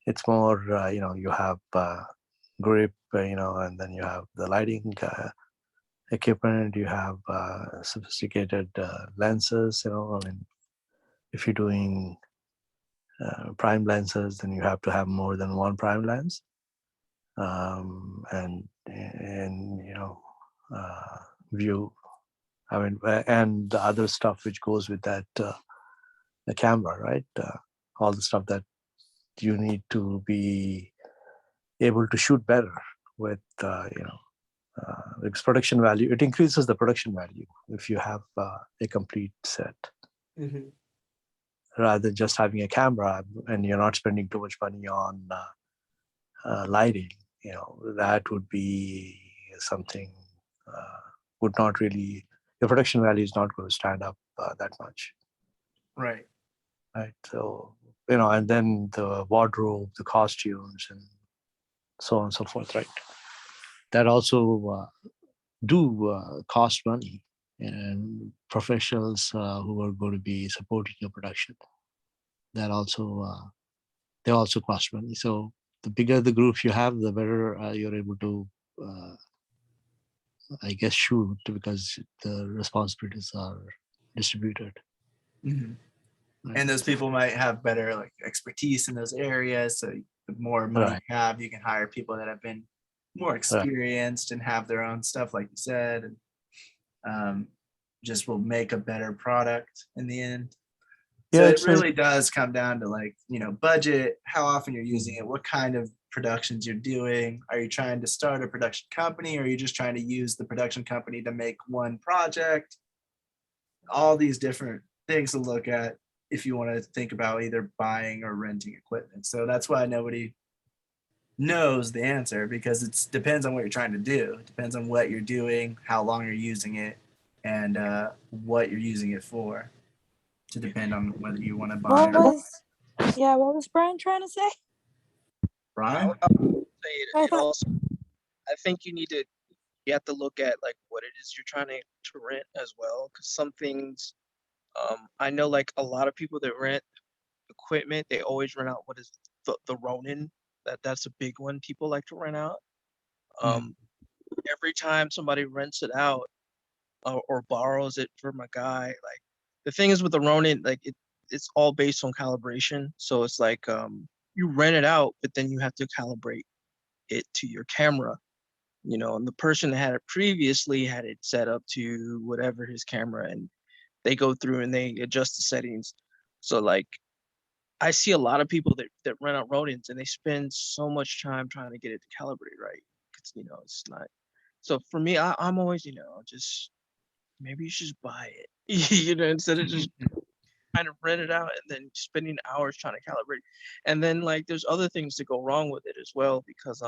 it's more, you have grip, and then you have the lighting equipment, you have sophisticated lenses, I mean, if you're doing prime lenses, then you have to have more than one prime lens. And view, I mean, and the other stuff which goes with that, the camera, right? All the stuff that you need to be able to shoot better with, its production value. It increases the production value if you have a complete set. Mm-hmm. Rather than just having a camera and you're not spending too much money on lighting. That would be something would not really, the production value is not going to stand up that much. Right. Right. So, and then the wardrobe, the costumes, and so on and so forth, right? That also do cost money. and professionals who are going to be supporting your production. That also they also cost money. So the bigger the group you have, the better you're able to, I guess, shoot, because the responsibilities are distributed. Mhm. Right. And those people might have better like expertise in those areas. So the more money Right. you have, you can hire people that have been more experienced and have their own stuff, like you said, and just will make a better product in the end. So Yeah, it really does come down to like, budget, how often you're using it, what kind of productions you're doing. Are you trying to start a production company, or are you just trying to use the production company to make one project? All these different things to look at if you want to think about either buying or renting equipment. So that's why nobody knows the answer, because it depends on what you're trying to do. It depends on what you're doing, how long you're using it, and what you're using it for, to depend on whether you want to buy What was Brian trying to say? Brian? I would say I it thought- also, I think you have to look at like what it is you're trying to rent as well, because some things, I know like a lot of people that rent equipment, they always rent out what is the Ronin. That's a big one people like to rent out. Every time somebody rents it out or borrows it from a guy, like the thing is with the Ronin, like it's all based on calibration. So it's like you rent it out, but then you have to calibrate it to your camera, and the person that had it previously had it set up to whatever his camera, and they go through and they adjust the settings. So like I see a lot of people that rent out Ronins, and they spend so much time trying to get it to calibrate right. It's not. So for me, I'm always, just maybe you should just buy it, instead of just trying to rent it out and then spending hours trying to calibrate. And then like there's other things that go wrong with it as well, because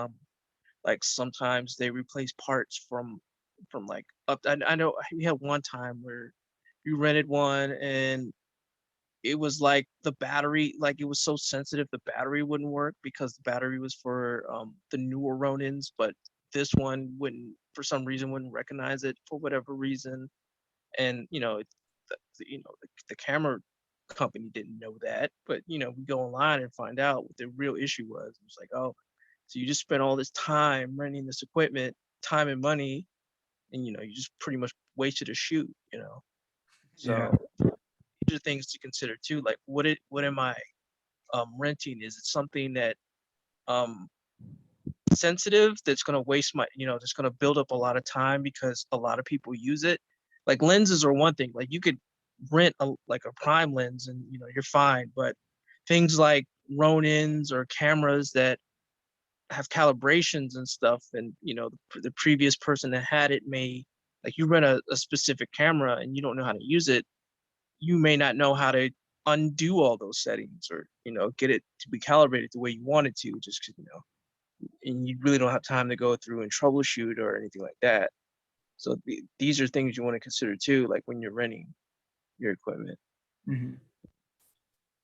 like sometimes they replace parts from like up. I know we had one time where you rented one and it was like the battery, like it was so sensitive the battery wouldn't work, because the battery was for the newer Ronins, but this one wouldn't, for some reason, wouldn't recognize it for whatever reason. And the camera company didn't know that, but we go online and find out what the real issue was. It was like, oh, so you just spent all this time renting this equipment, time and money, and you just pretty much wasted a shoot. So these are things to consider too. Like what am I renting? Is it something that sensitive that's going to waste my, that's going to build up a lot of time because a lot of people use it? Like lenses are one thing. Like you could rent a prime lens and you're fine, but things like Ronins or cameras that have calibrations and stuff, and the previous person that had it may, like, you rent a specific camera and you don't know how to use it, you may not know how to undo all those settings, or get it to be calibrated the way you want it to, just because and you really don't have time to go through and troubleshoot or anything like that. So these are things you want to consider too, like when you're renting your equipment.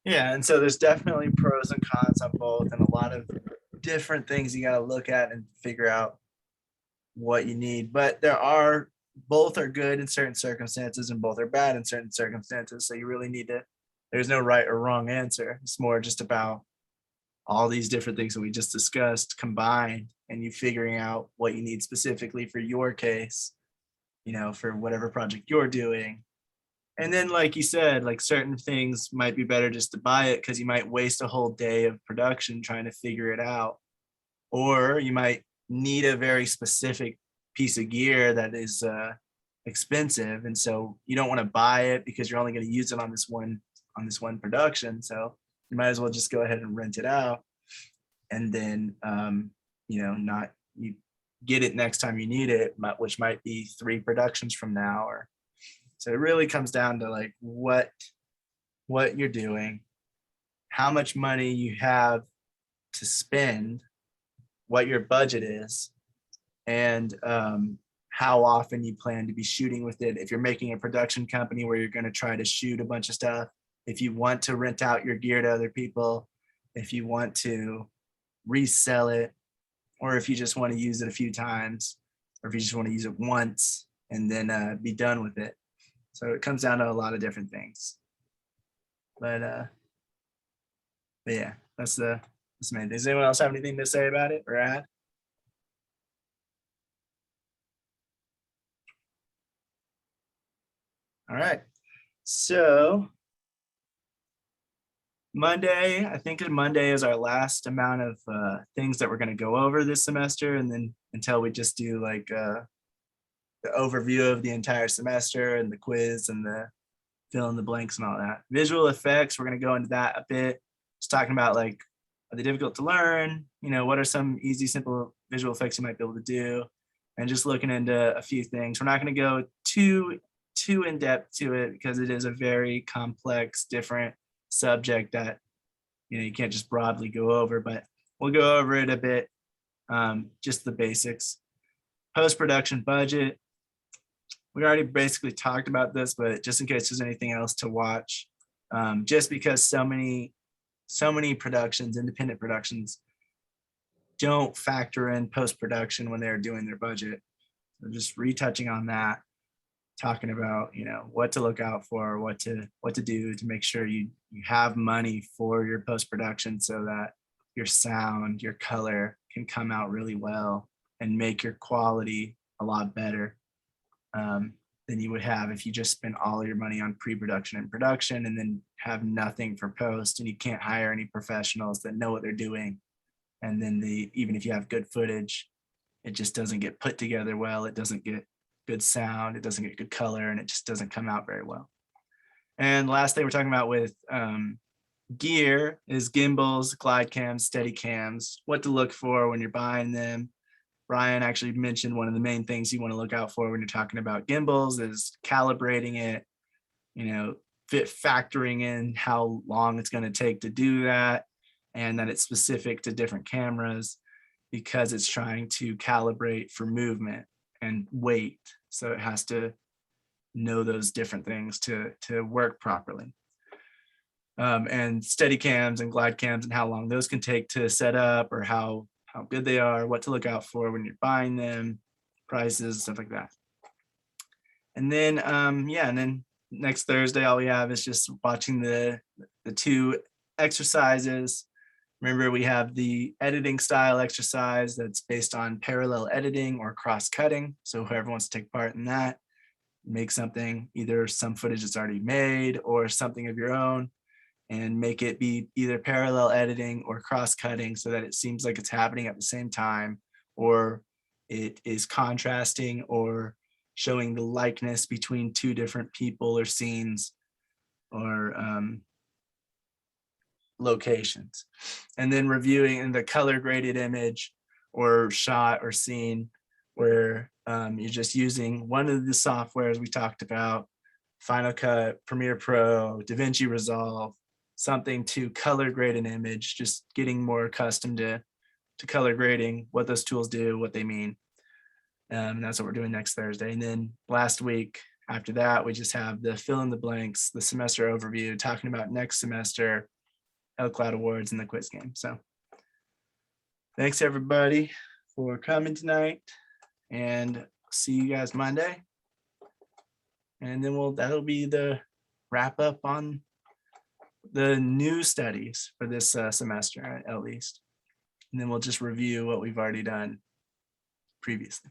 Yeah, and so there's definitely pros and cons on both, and a lot of different things you got to look at and figure out what you need. But both are good in certain circumstances and both are bad in certain circumstances. So you really need to, there's no right or wrong answer. It's more just about all these different things that we just discussed combined, and you figuring out what you need specifically for your case, for whatever project you're doing. And then, like you said, like certain things might be better just to buy it, because you might waste a whole day of production trying to figure it out. Or you might need a very specific piece of gear that is expensive. And so you don't want to buy it because you're only going to use it on this one production. So you might as well just go ahead and rent it out. And then, you get it next time you need it, which might be 3 productions from now. So it really comes down to like what you're doing, how much money you have to spend, what your budget is, and how often you plan to be shooting with it. If you're making a production company where you're going to try to shoot a bunch of stuff, if you want to rent out your gear to other people, if you want to resell it, or if you just want to use it a few times, or if you just want to use it once, and then be done with it. So it comes down to a lot of different things. But yeah, that's the main thing. Does anyone else have anything to say about it or add? All right. So Monday, I think Monday is our last amount of things that we're going to go over this semester, and then until we just do like the overview of the entire semester and the quiz and the fill in the blanks and all that. Visual effects, we're going to go into that a bit. Just talking about like, are they difficult to learn? You know, what are some easy, simple visual effects you might be able to do? And just looking into a few things. We're not going to go too in depth to it because it is a very complex, different subject that, you know, you can't just broadly go over, but we'll go over it a bit, just the basics. Post-production budget. We already basically talked about this, but just in case there's anything else to watch, just because so many productions, independent productions, don't factor in post-production when they're doing their budget. So just retouching on that, talking about, you know, what to look out for, what to do to make sure you have money for your post-production so that your sound, your color can come out really well and make your quality a lot better than you would have if you just spent all your money on pre-production and production and then have nothing for post, and you can't hire any professionals that know what they're doing. And then even if you have good footage, it just doesn't get put together well. It doesn't get good sound. It doesn't get good color, and it just doesn't come out very well. And last thing we're talking about with gear is gimbals, glide cams, steady cams, what to look for when you're buying them. Brian actually mentioned one of the main things you want to look out for when you're talking about gimbals is calibrating it, you know, factoring in how long it's going to take to do that, and that it's specific to different cameras because it's trying to calibrate for movement and weight. So it has to know those different things to work properly. And steady cams and glide cams and how long those can take to set up, or how good they are, what to look out for when you're buying them, prices, stuff like that. And then, yeah, and then next Thursday, all we have is just watching the 2 exercises. Remember, we have the editing style exercise that's based on parallel editing or cross-cutting. So whoever wants to take part in that, make something, either some footage that's already made or something of your own, and make it be either parallel editing or cross-cutting so that it seems like it's happening at the same time, or it is contrasting or showing the likeness between 2 different people or scenes or locations. And then reviewing in the color graded image or shot or scene where you're just using one of the softwares we talked about, Final Cut, Premiere Pro, DaVinci Resolve, something to color grade an image, just getting more accustomed to color grading, what those tools do, what they mean. That's what we're doing next Thursday. And then last week after that, we just have the fill in the blanks, the semester overview, talking about next semester, LCloud Awards, and the quiz game. So thanks everybody for coming tonight, and see you guys Monday. And then that'll be the wrap up on the new studies for this semester at least. And then we'll just review what we've already done previously.